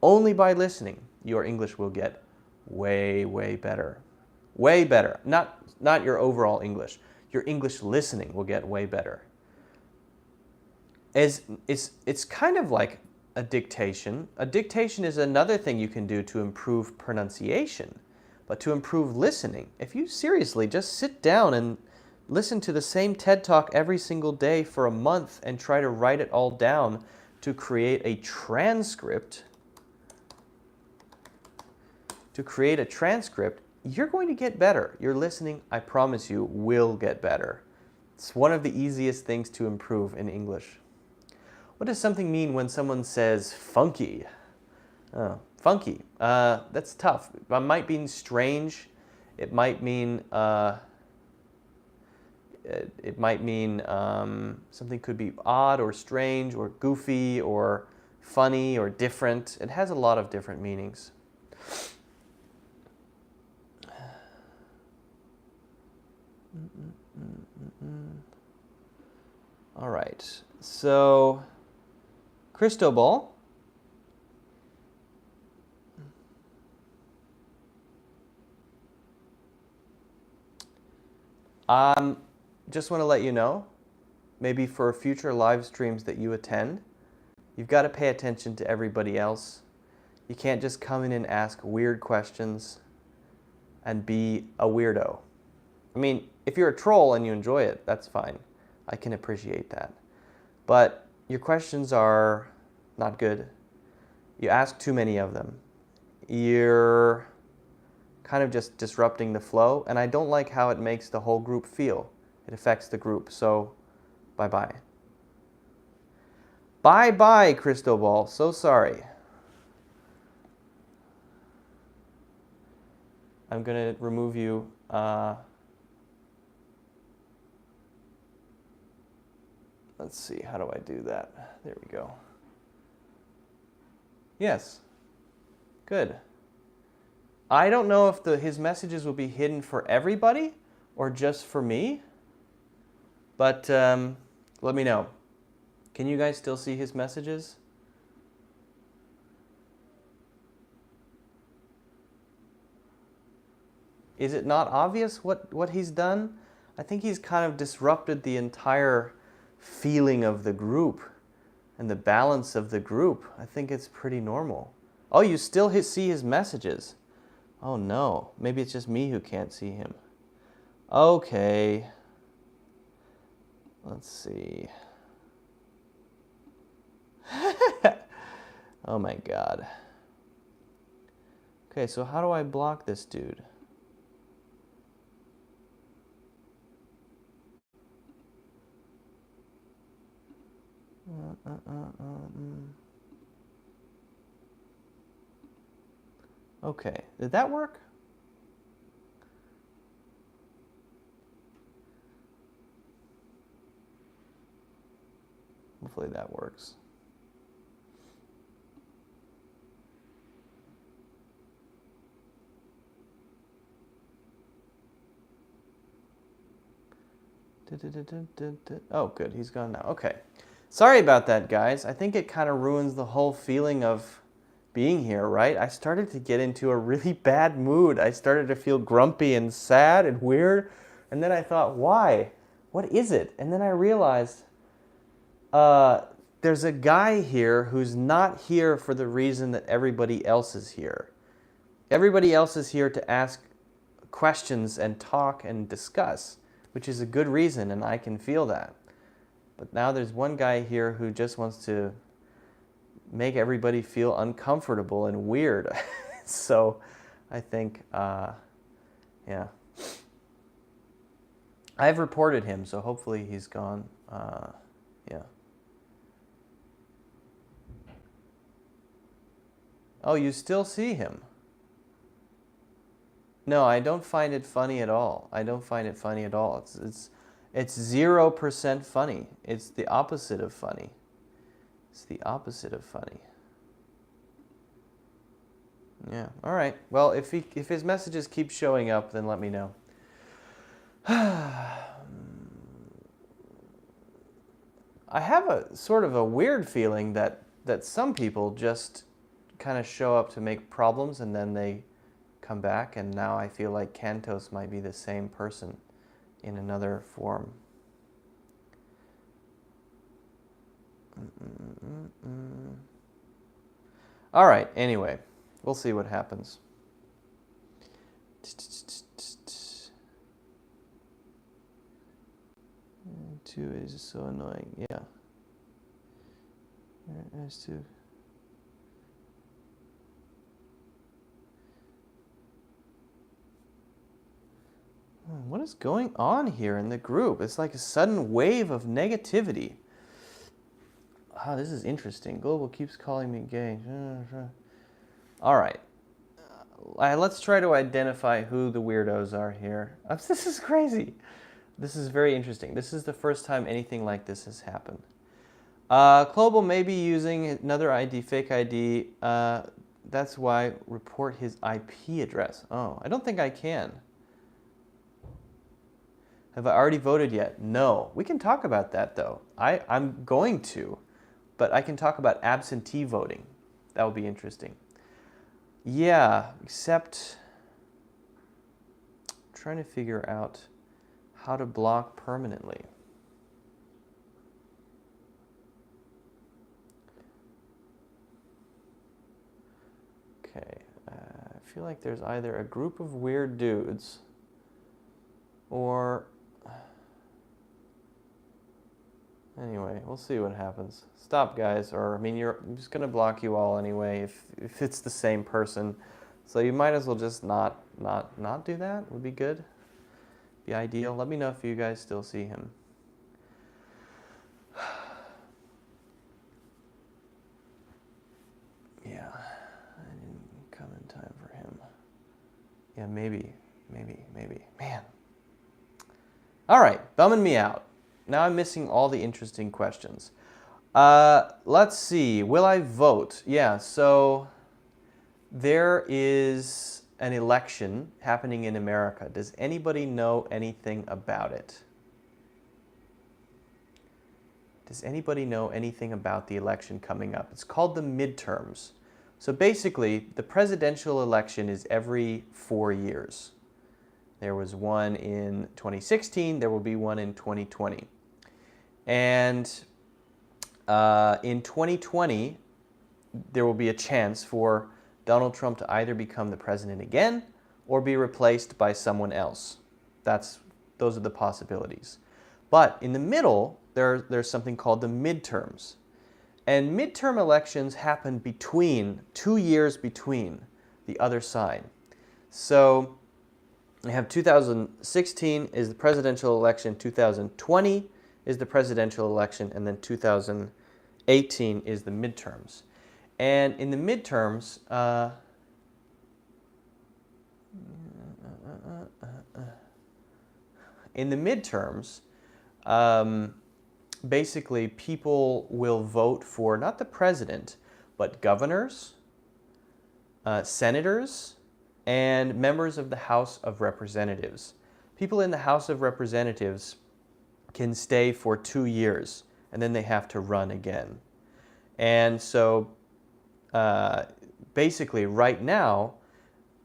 only by listening, your English will get way, way better. Way better. Not your overall English. Your English listening will get way better. It's kind of like a dictation. A dictation is another thing you can do to improve pronunciation. But to improve listening, if you seriously just sit down and listen to the same TED Talk every single day for a month and try to write it all down to create a transcript, you're going to get better. Your listening, I promise you, will get better. It's one of the easiest things to improve in English. What does something mean when someone says funky? Oh, funky. That's tough. It might mean strange. It might mean something could be odd or strange or goofy or funny or different. It has a lot of different meanings. All right, so Cristobal. Just want to let you know, maybe for future live streams that you attend, you've got to pay attention to everybody else. You can't just come in and ask weird questions and be a weirdo. I mean, if you're a troll and you enjoy it, that's fine. I can appreciate that. But your questions are not good. You ask too many of them. You're kind of just disrupting the flow, and I don't like how it makes the whole group feel. It affects the group, so bye-bye. Bye-bye, Cristobal. So sorry. I'm going to remove you. Let's see, how do I do that? There we go. Yes. Good. I don't know if his messages will be hidden for everybody or just for me, but let me know. Can you guys still see his messages? Is it not obvious what he's done? I think he's kind of disrupted the entire feeling of the group and the balance of the group. I think it's pretty normal. Oh, you still see his messages. Oh no, maybe it's just me who can't see him. Okay. Let's see. Oh my God. Okay, so how do I block this dude? Okay, did that work? Hopefully that works. Oh, good, he's gone now. Okay. Sorry about that, guys. I think it kind of ruins the whole feeling of being here, right? I started to get into a really bad mood. I started to feel grumpy and sad and weird. And then I thought, why? What is it? And then I realized there's a guy here who's not here for the reason that everybody else is here. Everybody else is here to ask questions and talk and discuss, which is a good reason, and I can feel that. But now there's one guy here who just wants to make everybody feel uncomfortable and weird. So I think, yeah. I've reported him, so hopefully he's gone. Yeah. Oh, you still see him? No, I don't find it funny at all. I don't find it funny at all. It's 0% funny. It's the opposite of funny. It's the opposite of funny. Yeah. All right. Well, if his messages keep showing up, then let me know. I have a sort of a weird feeling that some people just kind of show up to make problems and then they come back, and now I feel like Cantos might be the same person in another form. All right, anyway, we'll see what happens. Two is so annoying, yeah. There's two. What is going on here in the group? It's like a sudden wave of negativity. Oh, this is interesting. Global keeps calling me gay. All right. Let's try to identify who the weirdos are here. This is crazy. This is very interesting. This is the first time anything like this has happened. Global may be using another ID, fake ID. That's why report his IP address. Oh, I don't think I can. Have I already voted yet? No. We can talk about that, though. I'm going to, but I can talk about absentee voting. That would be interesting. Yeah, except I'm trying to figure out how to block permanently. feel like there's either a group of weird dudes or... Anyway, we'll see what happens. Stop, guys, or I mean, I'm just gonna block you all anyway if it's the same person. So you might as well just not do that. Would be good. Be ideal. Let me know if you guys still see him. Yeah, I didn't come in time for him. Yeah, maybe. Man. All right, bumming me out. Now I'm missing all the interesting questions. Let's see. Will I vote? Yeah, so there is an election happening in America. Does anybody know anything about it? Does anybody know anything about the election coming up? It's called the midterms. So basically, the presidential election is every 4 years. There was one in 2016, there will be one in 2020. And in 2020, there will be a chance for Donald Trump to either become the president again or be replaced by someone else. Those are the possibilities. But in the middle, there's something called the midterms. And midterm elections happen 2 years between the other side. So we have 2016 is the presidential election, 2020 is the presidential election, and then 2018 is the midterms. And in the midterms, basically people will vote for not the president, but governors, senators, and members of the House of Representatives. People in the House of Representatives can stay for 2 years, and then they have to run again. And so basically right now,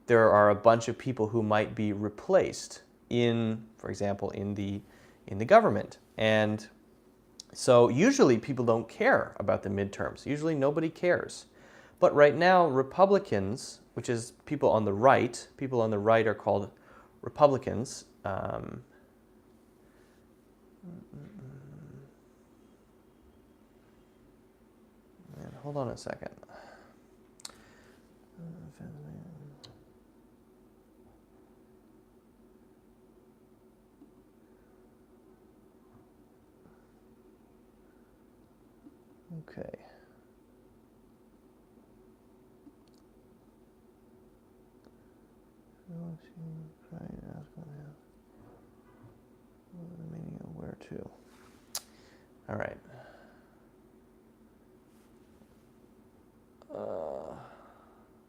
there are a bunch of people who might be replaced for example, in the government. And so usually people don't care about the midterms. Usually nobody cares. But right now, Republicans, which is people on the right are called Republicans. Hold on a second. Okay. Where to? All right.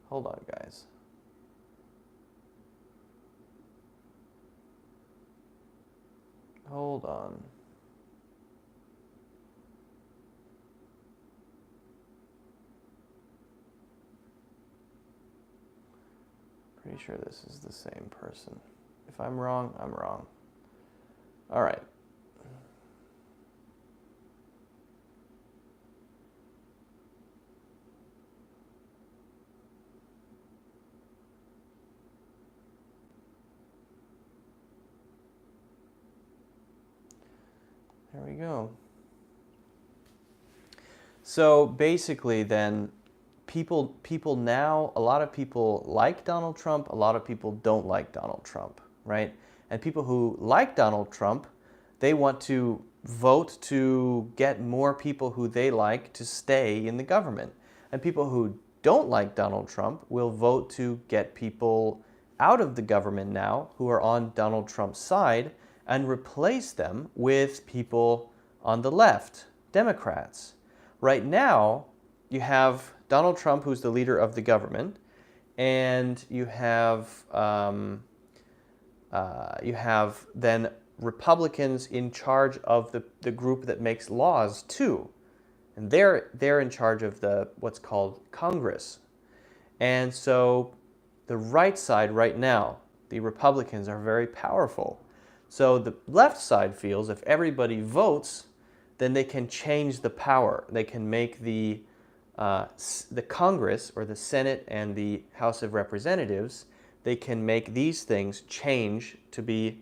Hold on, guys. Hold on. Pretty sure this is the same person. If I'm wrong, I'm wrong. All right. There we go. So basically then, people now, a lot of people like Donald Trump, a lot of people don't like Donald Trump, right? And people who like Donald Trump, they want to vote to get more people who they like to stay in the government. And people who don't like Donald Trump will vote to get people out of the government now who are on Donald Trump's side and replace them with people on the left, Democrats. Right now, you have Donald Trump, who's the leader of the government, and you have then Republicans in charge of the group that makes laws too, and they're in charge of what's called Congress. And so the right side right now, the Republicans are very powerful. So the left side feels if everybody votes, then they can change the power. They can make the the Congress or the Senate and the House of Representatives, they can make these things change to be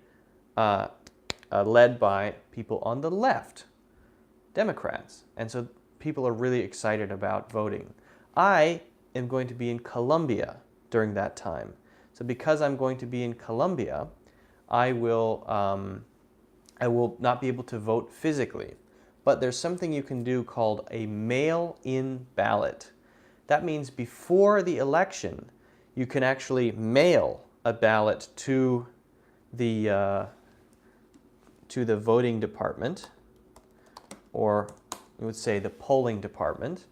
led by people on the left, Democrats. And so people are really excited about voting. I am going to be in Colombia during that time. So because I'm going to be in Colombia, I will not be able to vote physically. But there's something you can do called a mail-in ballot. That means before the election, you can actually mail a ballot to the voting department, or you would say the polling department,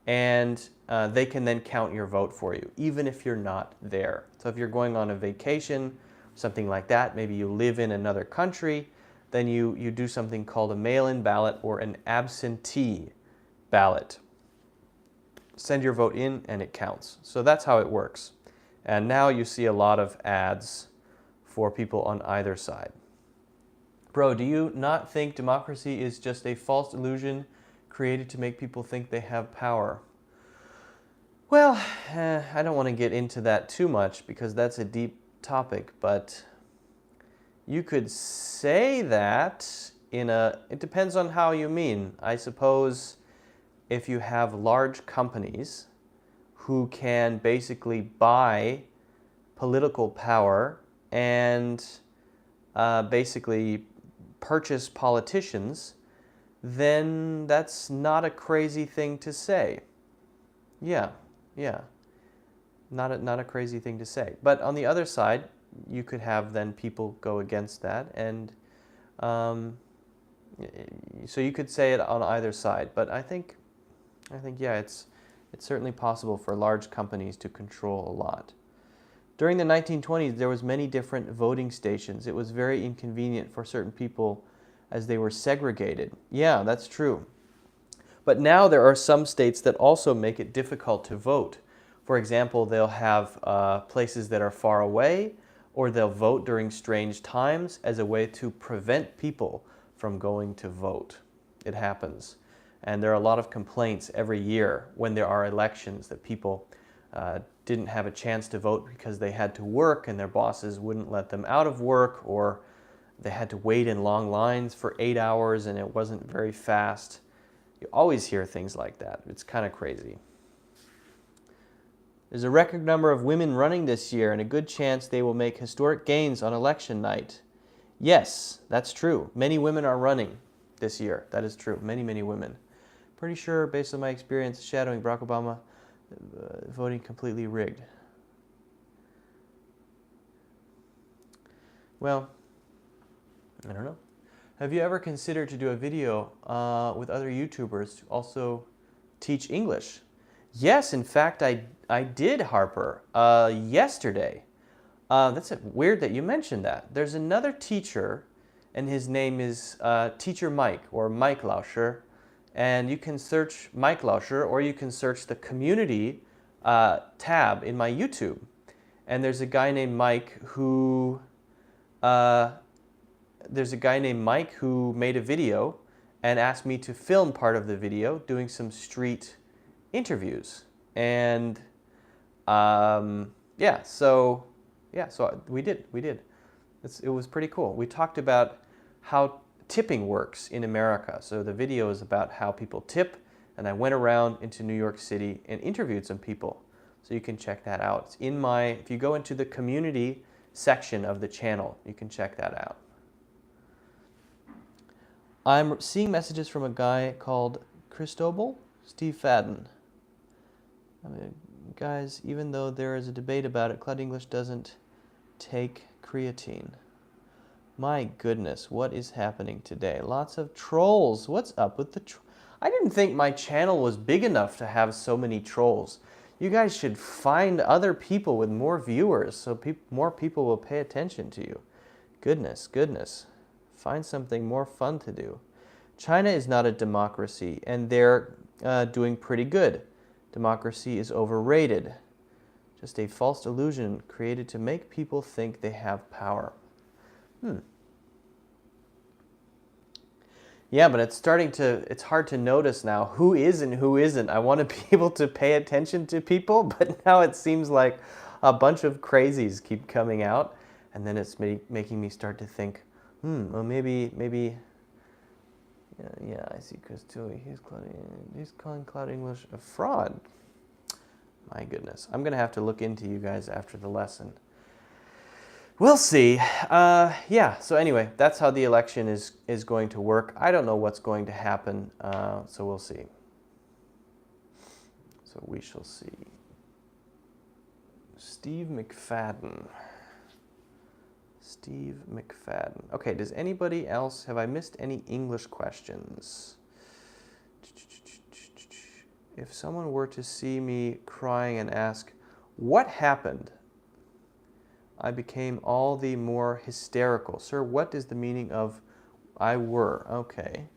and they can then count your vote for you, even if you're not there. So if you're going on a vacation, something like that, maybe you live in another country, then you do something called a mail-in ballot or an absentee ballot. Send your vote in and it counts. So that's how it works. And now you see a lot of ads for people on either side. Bro, do you not think democracy is just a false illusion created to make people think they have power? Well, I don't want to get into that too much because that's a deep topic, but you could say that it depends on how you mean. I suppose if you have large companies who can basically buy political power and basically purchase politicians, then that's not a crazy thing to say. Yeah. Not a crazy thing to say. But on the other side, you could have then people go against that, and so you could say it on either side. But I think yeah, it's certainly possible for large companies to control a lot. During the 1920s, there was many different voting stations. It was very inconvenient for certain people as they were segregated. Yeah, that's true. But now there are some states that also make it difficult to vote. For example, they'll have places that are far away, or they'll vote during strange times as a way to prevent people from going to vote. It happens. And there are a lot of complaints every year when there are elections that people didn't have a chance to vote because they had to work and their bosses wouldn't let them out of work, or they had to wait in long lines for 8 hours and it wasn't very fast. You always hear things like that. It's kind of crazy. There's a record number of women running this year and a good chance they will make historic gains on election night. Yes, that's true. Many women are running this year. That is true. Many women. Pretty sure, based on my experience shadowing Barack Obama, voting completely rigged. Well, I don't know. Have you ever considered to do a video with other YouTubers to also teach English? Yes, in fact, I did, Harper, yesterday. That's weird that you mentioned that. There's another teacher, and his name is Teacher Mike, or Mike Lauscher. And you can search Mike Lauscher, or you can search the community tab in my YouTube. And there's a guy named Mike who made a video and asked me to film part of the video doing some street interviews. And so we did. It was pretty cool. We talked about how tipping works in America. So the video is about how people tip, and I went around into New York City and interviewed some people. So you can check that out. It's in if you go into the community section of the channel, you can check that out. I'm seeing messages from a guy called Cristobal, Steve Fadden. Guys, even though there is a debate about it, Cloud English doesn't take creatine. My goodness, what is happening today? Lots of trolls. What's up with the I didn't think my channel was big enough to have so many trolls. You guys should find other people with more viewers so more people will pay attention to you. Goodness. Find something more fun to do. China is not a democracy, and they're doing pretty good. Democracy is overrated. Just a false illusion created to make people think they have power. Yeah, but it's hard to notice now who is and who isn't. I want to be able to pay attention to people, but now it seems like a bunch of crazies keep coming out, and then it's making me start to think, well, maybe, yeah, I see Chris too. He's calling Cloud English a fraud. My goodness. I'm going to have to look into you guys after the lesson. We'll see. Yeah, so anyway, that's how the election is going to work. I don't know what's going to happen, so we'll see. So we shall see. Steve McFadden. Steve McFadden. Okay, does anybody else, have I missed any English questions? If someone were to see me crying and ask, what happened? I became all the more hysterical. Sir, what is the meaning of I were? Okay.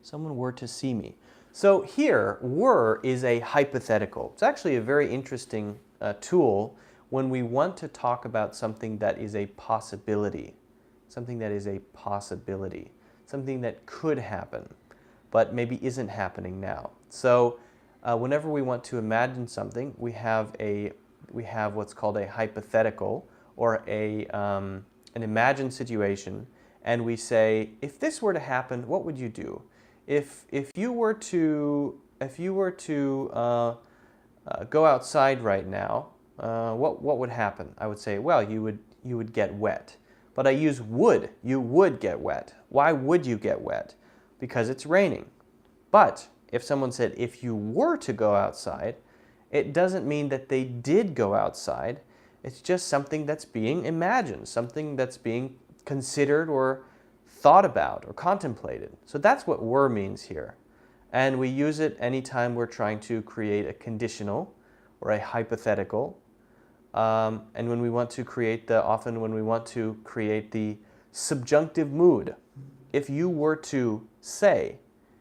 Someone were to see me. So here, were is a hypothetical. It's actually a very interesting tool when we want to talk about something that is a possibility. Something that is a possibility. Something that could happen, but maybe isn't happening now. So whenever we want to imagine something, we have what's called a hypothetical, or an imagined situation, and we say, if this were to happen, what would you do? If you were to go outside right now, what would happen? I would say, well, you would get wet. But I use would. You would get wet. Why would you get wet? Because it's raining. But if someone said, if you were to go outside, it doesn't mean that they did go outside. It's just something that's being imagined, something that's being considered or thought about or contemplated. So that's what were means here. And we use it anytime we're trying to create a conditional or a hypothetical. And when we want to create often when we want to create the subjunctive mood. If you were to say,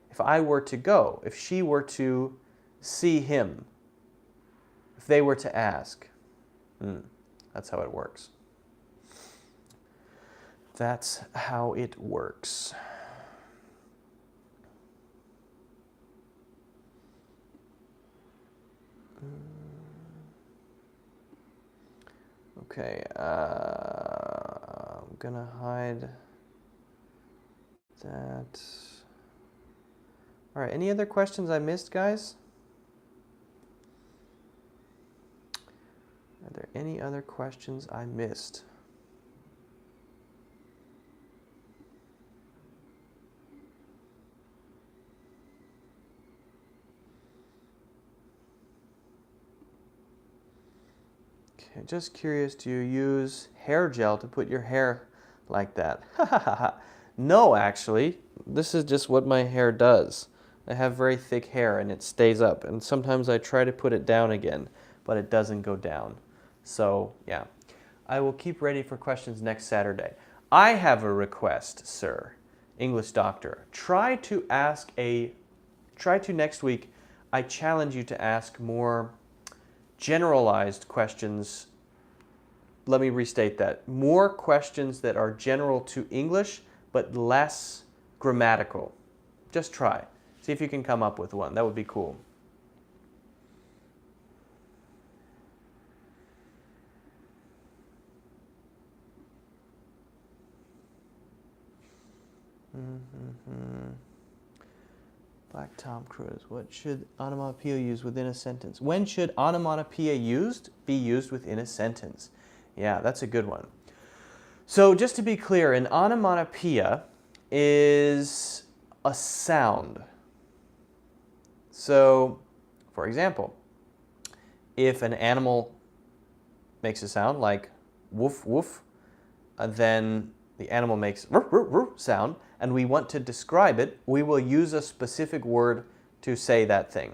if I were to go, if she were to see him, if they were to ask. That's how it works. That's how it works. Okay, I'm gonna hide that. All right, any other questions I missed, guys? Are there any other questions I missed? Okay, just curious, do you use hair gel to put your hair like that? No, actually. This is just what my hair does. I have very thick hair and it stays up, and sometimes I try to put it down again, but it doesn't go down. So, yeah. I will keep ready for questions next Saturday. I have a request, sir. English doctor. Try to next week, I challenge you to ask more generalized questions. Let me restate that. More questions that are general to English, but less grammatical. Just try. See if you can come up with one. That would be cool. Black Tom Cruise. What should onomatopoeia use within a sentence? When should onomatopoeia be used within a sentence? Yeah, that's a good one. So just to be clear, an onomatopoeia is a sound. So, for example, if an animal makes a sound like woof woof, then the animal makes roof, roof, roof sound, and we want to describe it, we will use a specific word to say that thing.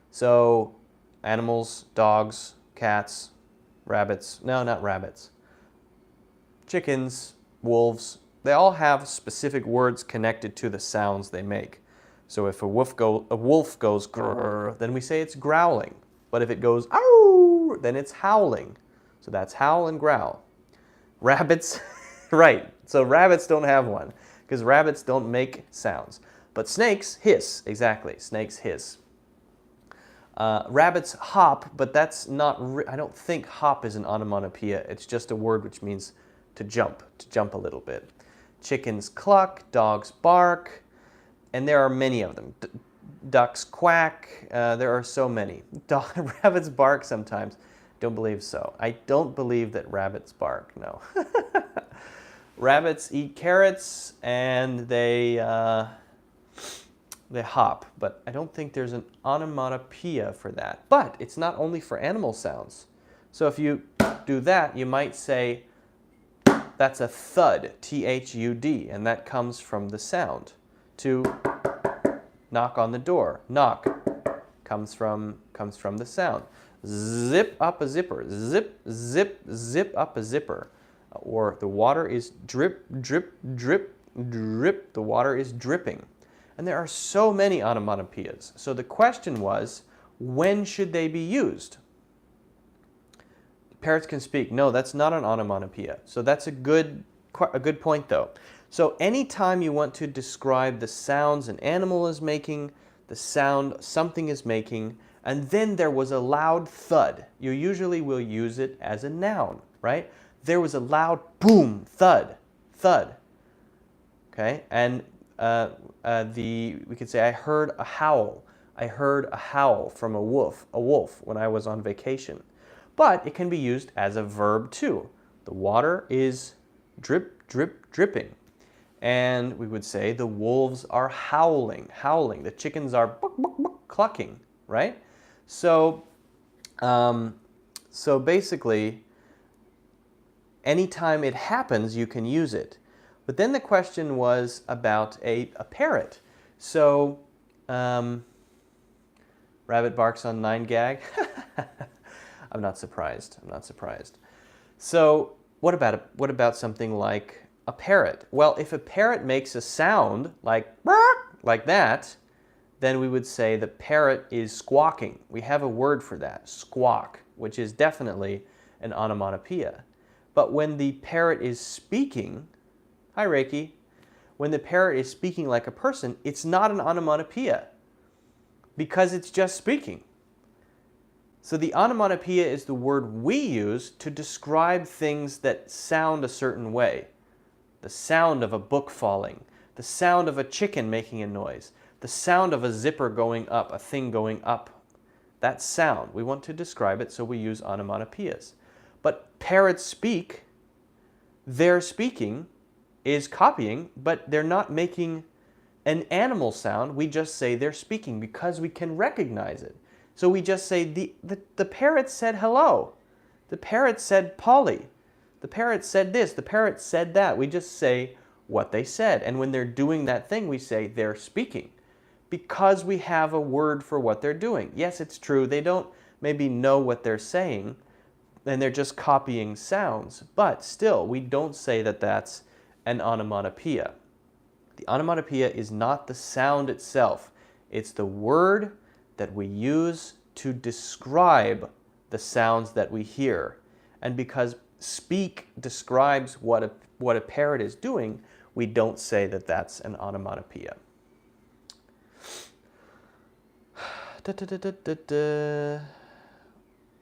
So animals, dogs, cats, rabbits, no, not rabbits, chickens, wolves, they all have specific words connected to the sounds they make. So if a wolf goes grrr, then we say it's growling. But if it goes ow, then it's howling. So that's howl and growl. Rabbits, right, so rabbits don't have one. because rabbits don't make sounds. But snakes hiss, exactly, snakes hiss. Rabbits hop, but that's not, I don't think hop is an onomatopoeia. It's just a word which means to jump a little bit. Chickens cluck, dogs bark, and there are many of them. Ducks quack, there are so many. Rabbits bark sometimes. Don't believe so. I don't believe that rabbits bark, no. Rabbits eat carrots and they hop, but I don't think there's an onomatopoeia for that. But it's not only for animal sounds. So if you do that, you might say, that's a thud, T-H-U-D, and that comes from the sound. To knock on the door, knock, comes from the sound. Zip up a zipper, zip, zip, zip up a zipper. Or the water is drip, drip, drip, drip, the water is dripping. And there are so many onomatopoeias. So the question was, when should they be used? Parrots can speak. No, that's not an onomatopoeia. So that's a good point though. So anytime you want to describe the sounds an animal is making, the sound something is making, and then there was a loud thud, you usually will use it as a noun, right? There was a loud boom, thud, thud. Okay, and we could say I heard a howl. I heard a howl from a wolf when I was on vacation. But it can be used as a verb too. The water is drip, drip, dripping. And we would say the wolves are howling, howling. The chickens are buck, buck, buck, clucking, right? So basically, anytime it happens, you can use it. But then the question was about a parrot. So, rabbit barks on 9gag. I'm not surprised. I'm not surprised. So, what about something like a parrot? Well, if a parrot makes a sound like that, then we would say the parrot is squawking. We have a word for that, squawk, which is definitely an onomatopoeia. But when the parrot is speaking, hi Reiki, when the parrot is speaking like a person, it's not an onomatopoeia because it's just speaking. So the onomatopoeia is the word we use to describe things that sound a certain way. The sound of a book falling, the sound of a chicken making a noise, the sound of a zipper going up, a thing going up. That sound, we want to describe it, so we use onomatopoeias. But parrots speak, their speaking is copying, but they're not making an animal sound. We just say they're speaking because we can recognize it. So we just say, the parrot said hello. The parrot said Polly. The parrot said this. The parrot said that. We just say what they said. And when they're doing that thing, we say they're speaking because we have a word for what they're doing. Yes, it's true. They don't maybe know what they're saying, and they're just copying sounds. But still, we don't say that that's an onomatopoeia. The onomatopoeia is not the sound itself. It's the word that we use to describe the sounds that we hear. And because speak describes what a parrot is doing, we don't say that that's an onomatopoeia.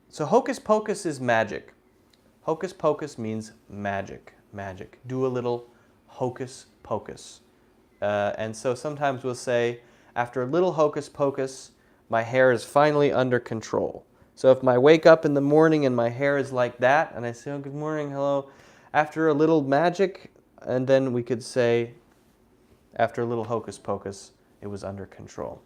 So hocus pocus is magic. Hocus pocus means magic, magic. Do a little hocus pocus. And so sometimes we'll say, after a little hocus pocus, my hair is finally under control. So if I wake up in the morning and my hair is like that, and I say, oh, good morning, hello, after a little magic, and then we could say, after a little hocus pocus, it was under control.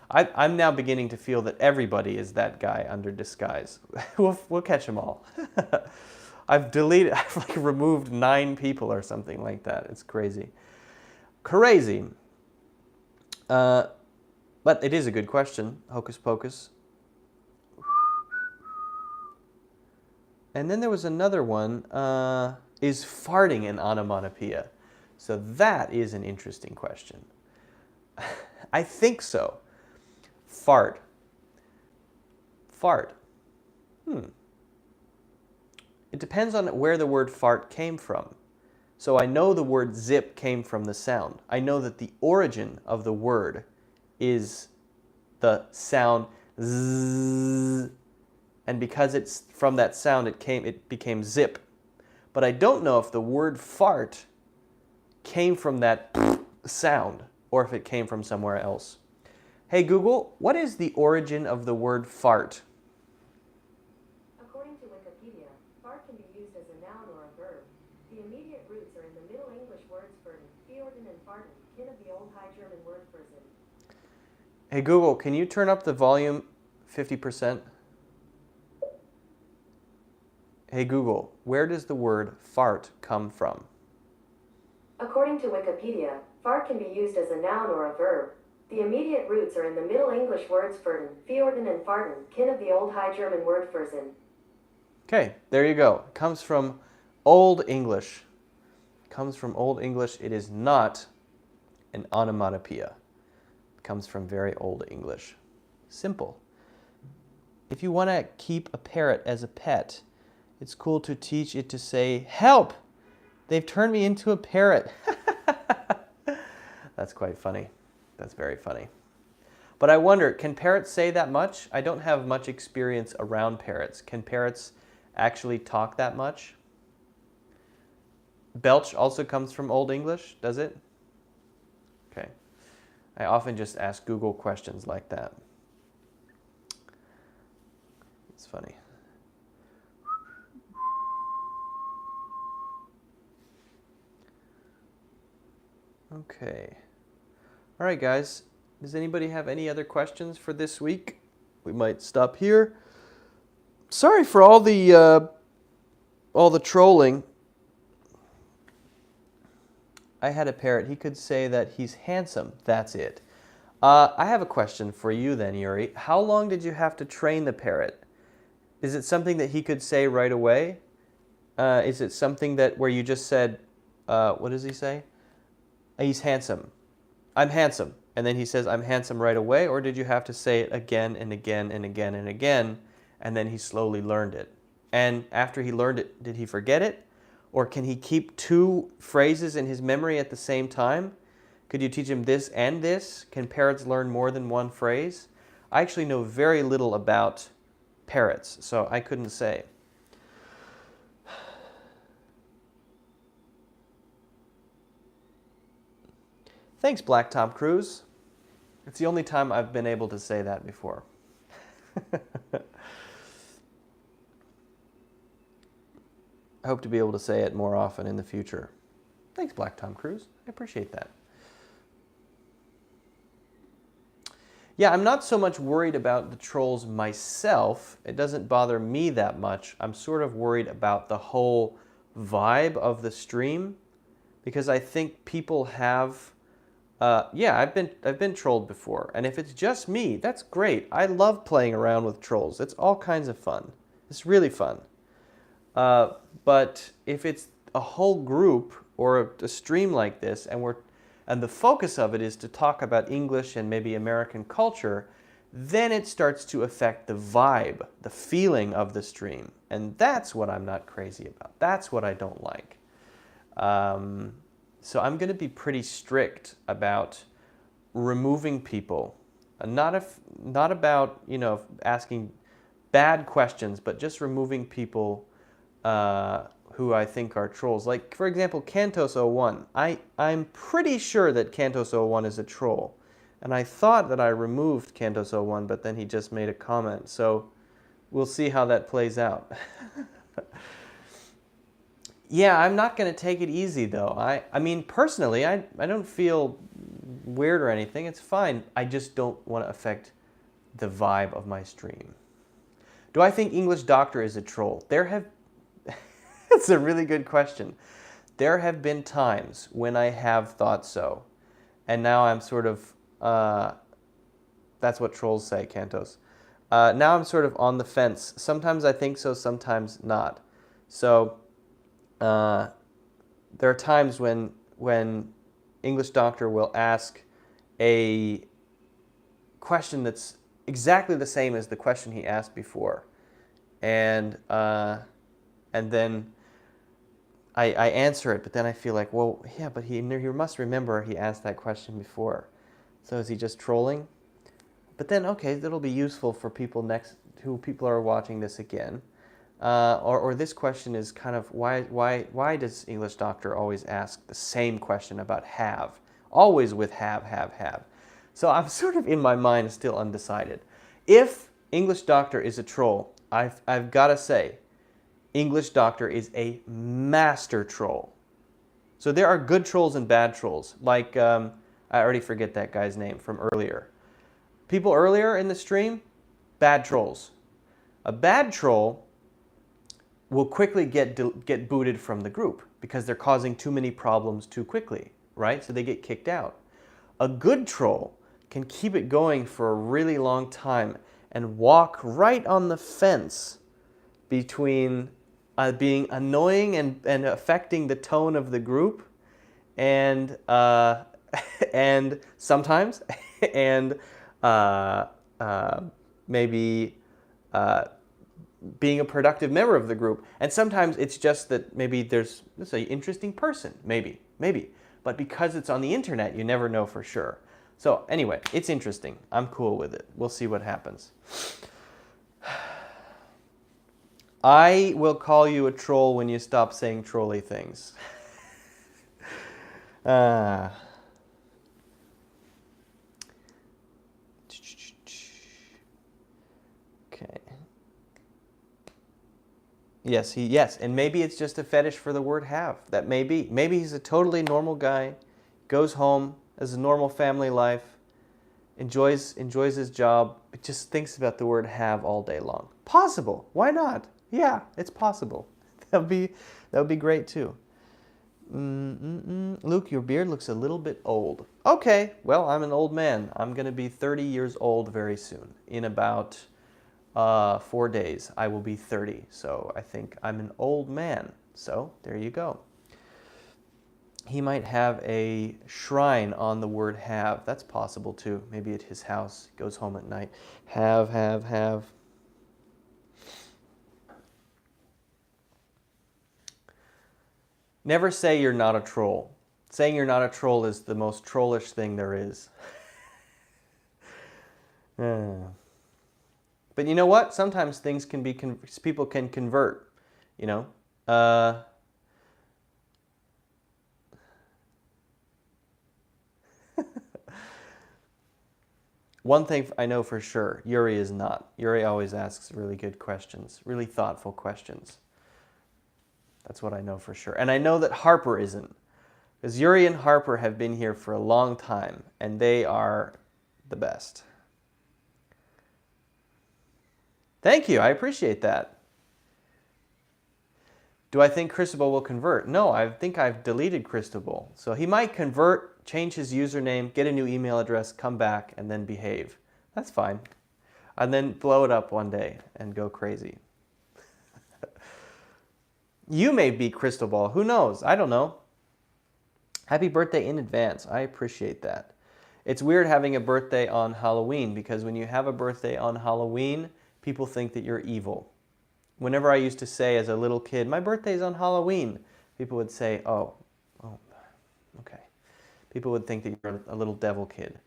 I'm now beginning to feel that everybody is that guy under disguise. We'll catch them all. I've like removed 9 people or something like that. It's crazy. Crazy. But it is a good question, hocus pocus. And then there was another one, is farting an onomatopoeia? So that is an interesting question. I think so. Fart. Fart. It depends on where the word fart came from. So I know the word zip came from the sound. I know that the origin of the word is the sound zzz, and because it's from that sound it became zip. But I don't know if the word fart came from that sound or if it came from somewhere else. Hey Google, what is the origin of the word fart? According to Wikipedia, fart can be used as a noun or a verb. The immediate roots are in the Middle English words "furden," "fjorden," and "farten," kin of the Old High German word "furzen." Hey Google, can you turn up the volume 50%? Hey Google, where does the word fart come from? According to Wikipedia, fart can be used as a noun or a verb. The immediate roots are in the Middle English words "furden," "fjorden," and "farten," kin of the Old High German word "furzen." Okay, there you go. It comes from Old English. It comes from Old English. It is not an onomatopoeia. It comes from very Old English. Simple. If you want to keep a parrot as a pet, it's cool to teach it to say, "Help! They've turned me into a parrot." That's quite funny. That's very funny. But I wonder, can parrots say that much? I don't have much experience around parrots. Can parrots actually talk that much? Belch also comes from Old English, does it? Okay. I often just ask Google questions like that. It's funny. Okay. All right, guys. Does anybody have any other questions for this week? We might stop here. Sorry for all the trolling. I had a parrot. He could say that he's handsome. That's it. I have a question for you then, Yuri. How long did you have to train the parrot? Is it something that he could say right away? Is it something that where you just said, what does he say? He's handsome. I'm handsome. And then he says, I'm handsome right away? Or did you have to say it again and again and again and again, and then he slowly learned it? And after he learned it, did he forget it? Or can he keep two phrases in his memory at the same time? Could you teach him this and this? Can parrots learn more than one phrase? I actually know very little about parrots, so I couldn't say. Thanks, Blacktop Cruise. It's the only time I've been able to say that before. I hope to be able to say it more often in the future. Thanks, Blacktop Cruise. I appreciate that. Yeah, I'm not so much worried about the trolls myself. It doesn't bother me that much. I'm sort of worried about the whole vibe of the stream because I think people have yeah, I've been trolled before, and if it's just me, that's great. I love playing around with trolls. It's all kinds of fun. It's really fun. But if it's a whole group or a stream like this, and the focus of it is to talk about English and maybe American culture, then it starts to affect the vibe, the feeling of the stream, and that's what I'm not crazy about. That's what I don't like. So I'm going to be pretty strict about removing people, not about asking bad questions, but just removing people who I think are trolls. Like for example, Cantos01. I'm pretty sure that Cantos01 is a troll, and I thought that I removed Cantos01, but then he just made a comment. So we'll see how that plays out. Yeah, I'm not going to take it easy, though. I mean, personally, I don't feel weird or anything. It's fine. I just don't want to affect the vibe of my stream. Do I think English Doctor is a troll? It's a really good question. There have been times when I have thought so. And now I'm sort of, that's what trolls say, Cantos. Now I'm sort of on the fence. Sometimes I think so, sometimes not. So there are times when English Doctor will ask a question that's exactly the same as the question he asked before, and then I answer it, but then I feel like, well, yeah, but he must remember he asked that question before. So is he just trolling? But then, okay, that'll be useful for people who people are watching this again. Or this question is kind of, why does English Doctor always ask the same question about have? Always with have. So I'm sort of in my mind still undecided. If English Doctor is a troll, I've got to say, English Doctor is a master troll. So there are good trolls and bad trolls. Like, I already forget that guy's name from earlier. People earlier in the stream, bad trolls. A bad troll will quickly get booted from the group because they're causing too many problems too quickly, right? So they get kicked out. A good troll can keep it going for a really long time and walk right on the fence between being annoying and affecting the tone of the group, and and sometimes and maybe being a productive member of the group. And sometimes it's just that maybe there's an interesting person, maybe. But because it's on the internet, you never know for sure. So anyway, it's interesting. I'm cool with it. We'll see what happens. I will call you a troll when you stop saying trolly things. Okay. Yes, and maybe it's just a fetish for the word have. That may be. Maybe he's a totally normal guy, goes home, has a normal family life, enjoys his job, but just thinks about the word have all day long. Possible. Why not? Yeah, it's possible. That would be great too. Luke, your beard looks a little bit old. Okay, well, I'm an old man. I'm going to be 30 years old very soon. In about 4 days, I will be 30. So I think I'm an old man. So there you go. He might have a shrine on the word have. That's possible too. Maybe at his house. He goes home at night. Have. Never say you're not a troll. Saying you're not a troll is the most trollish thing there is. But you know what? Sometimes things can be, people can convert, you know. One thing I know for sure, Yuri is not. Yuri always asks really good questions, really thoughtful questions. That's what I know for sure. And I know that Harper isn't. Because Yuri and Harper have been here for a long time, and they are the best. Thank you, I appreciate that. Do I think Cristobal will convert? No, I think I've deleted Cristobal. So he might convert, change his username, get a new email address, come back, and then behave. That's fine. And then blow it up one day and go crazy. You may be Cristobal. Who knows? I don't know. Happy birthday in advance. I appreciate that. It's weird having a birthday on Halloween because when you have a birthday on Halloween, people think that you're evil. Whenever I used to say as a little kid, my birthday's on Halloween, people would say, oh, okay. People would think that you're a little devil kid.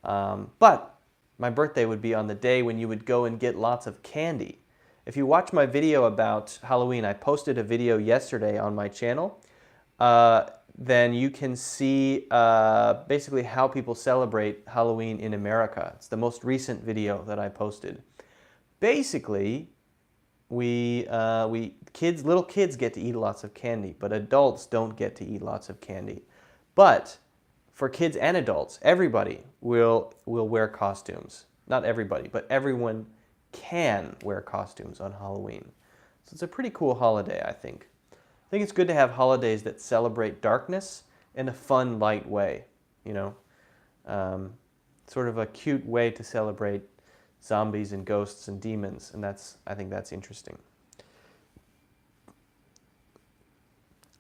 But my birthday would be on the day when you would go and get lots of candy. If you watch my video about Halloween, I posted a video yesterday on my channel, then you can see basically how people celebrate Halloween in America. It's the most recent video that I posted. Basically, little kids get to eat lots of candy, but adults don't get to eat lots of candy. But for kids and adults, everybody will wear costumes. Not everybody, but everyone can wear costumes on Halloween. So it's a pretty cool holiday, I think. I think it's good to have holidays that celebrate darkness in a fun, light way, you know. Sort of a cute way to celebrate zombies and ghosts and demons, and I think that's interesting.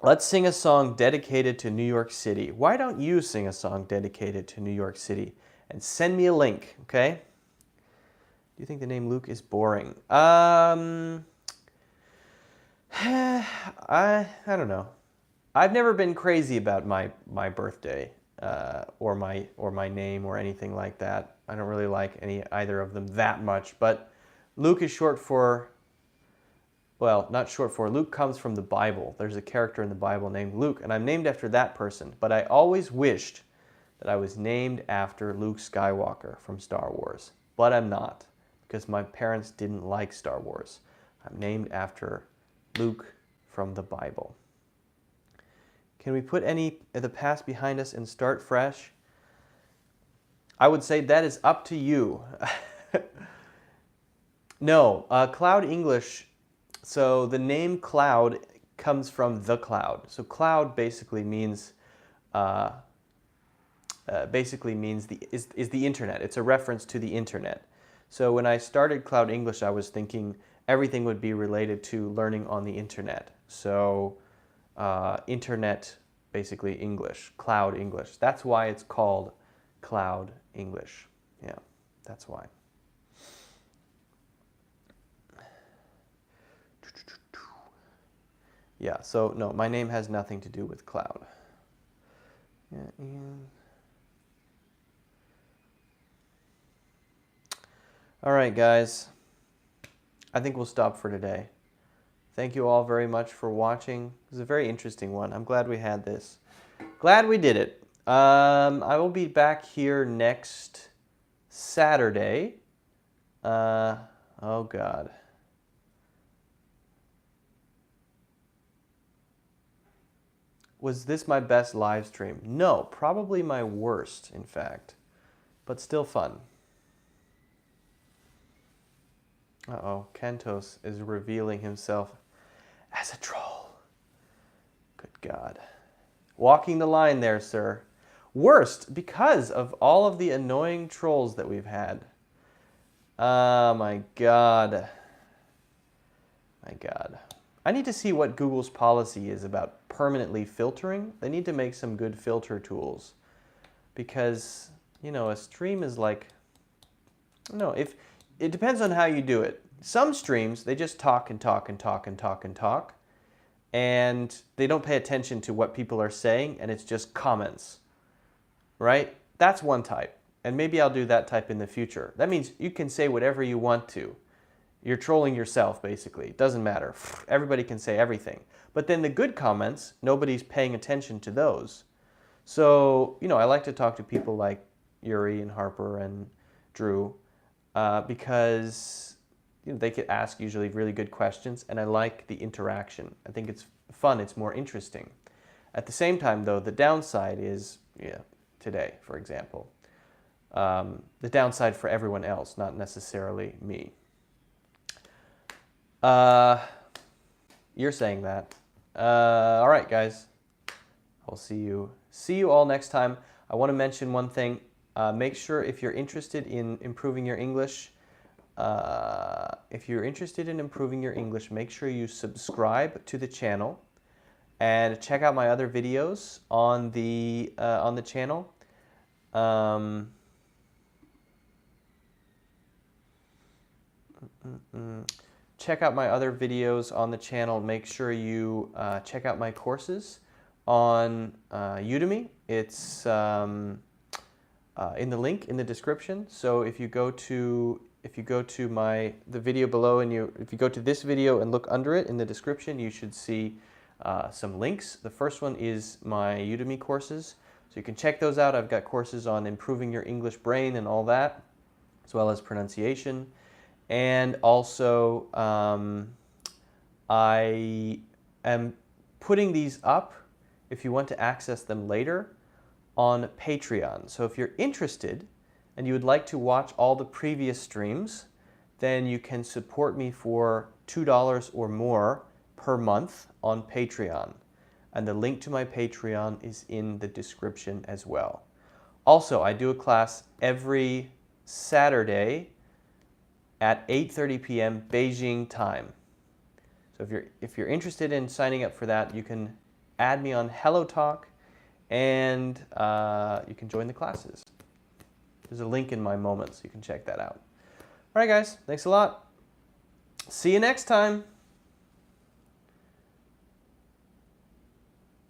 Let's sing a song dedicated to New York City. Why don't you sing a song dedicated to New York City? And send me a link, okay? Do you think the name Luke is boring? I don't know. I've never been crazy about my birthday or my name or anything like that. I don't really like either of them that much. But Luke is short for, well, not short for. Luke comes from the Bible. There's a character in the Bible named Luke, and I'm named after that person. But I always wished that I was named after Luke Skywalker from Star Wars. But I'm not, because my parents didn't like Star Wars. I'm named after Luke from the Bible. Can we put any of the past behind us and start fresh? I would say that is up to you. No, Cloud English, so the name Cloud comes from the cloud. So cloud basically means the internet. It's a reference to the internet. So when I started Cloud English, I was thinking everything would be related to learning on the internet. So internet, basically English, Cloud English. That's why it's called Cloud English. Yeah, that's why. Yeah, so no, my name has nothing to do with cloud. Yeah, Ian. All right, guys. I think we'll stop for today. Thank you all very much for watching. It was a very interesting one. I'm glad we had this. Glad we did it. I will be back here next Saturday. Oh, God. Was this my best live stream? No, probably my worst, in fact. But still fun. Uh-oh, Kentos is revealing himself as a troll. Good God. Walking the line there, sir. Worst because of all of the annoying trolls that we've had. Oh my God. My God. I need to see what Google's policy is about permanently filtering. They need to make some good filter tools. Because, you know, a stream is like, no, if it depends on how you do it. Some streams, they just talk and talk and talk and talk and talk. And they don't pay attention to what people are saying, and it's just comments. Right? That's one type. And maybe I'll do that type in the future. That means you can say whatever you want to. You're trolling yourself, basically. It doesn't matter. Everybody can say everything. But then the good comments, nobody's paying attention to those. So, you know, I like to talk to people like Yuri and Harper and Drew because you know, they could ask usually really good questions, and I like the interaction. I think it's fun. It's more interesting. At the same time, though, the downside is, yeah, today, for example. The downside for everyone else, not necessarily me. You're saying that. All right, guys. I'll see you all next time. I want to mention one thing. Make sure if you're interested in improving your English, make sure you subscribe to the channel and check out my other videos on the channel. Check out my other videos on the channel. Make sure you check out my courses on Udemy. It's in the link in the description. So if you go to the video below and if you go to this video and look under it in the description, you should see some links. The first one is my Udemy courses. So you can check those out. I've got courses on improving your English brain and all that, as well as pronunciation. And also, I am putting these up, if you want to access them later, on Patreon. So if you're interested and you would like to watch all the previous streams, then you can support me for $2 or more per month on Patreon. And the link to my Patreon is in the description as well. Also, I do a class every Saturday at 8:30 p.m. Beijing time. So if you're interested in signing up for that, you can add me on HelloTalk, and you can join the classes. There's a link in my moments. You can check that out. All right, guys. Thanks a lot. See you next time.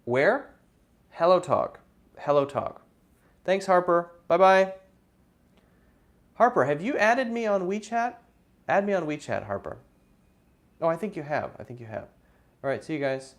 Where? Hello Talk. Hello Talk. Thanks, Harper. Bye-bye. Harper, have you added me on WeChat? Add me on WeChat, Harper. Oh, I think you have. I think you have. All right, see you guys.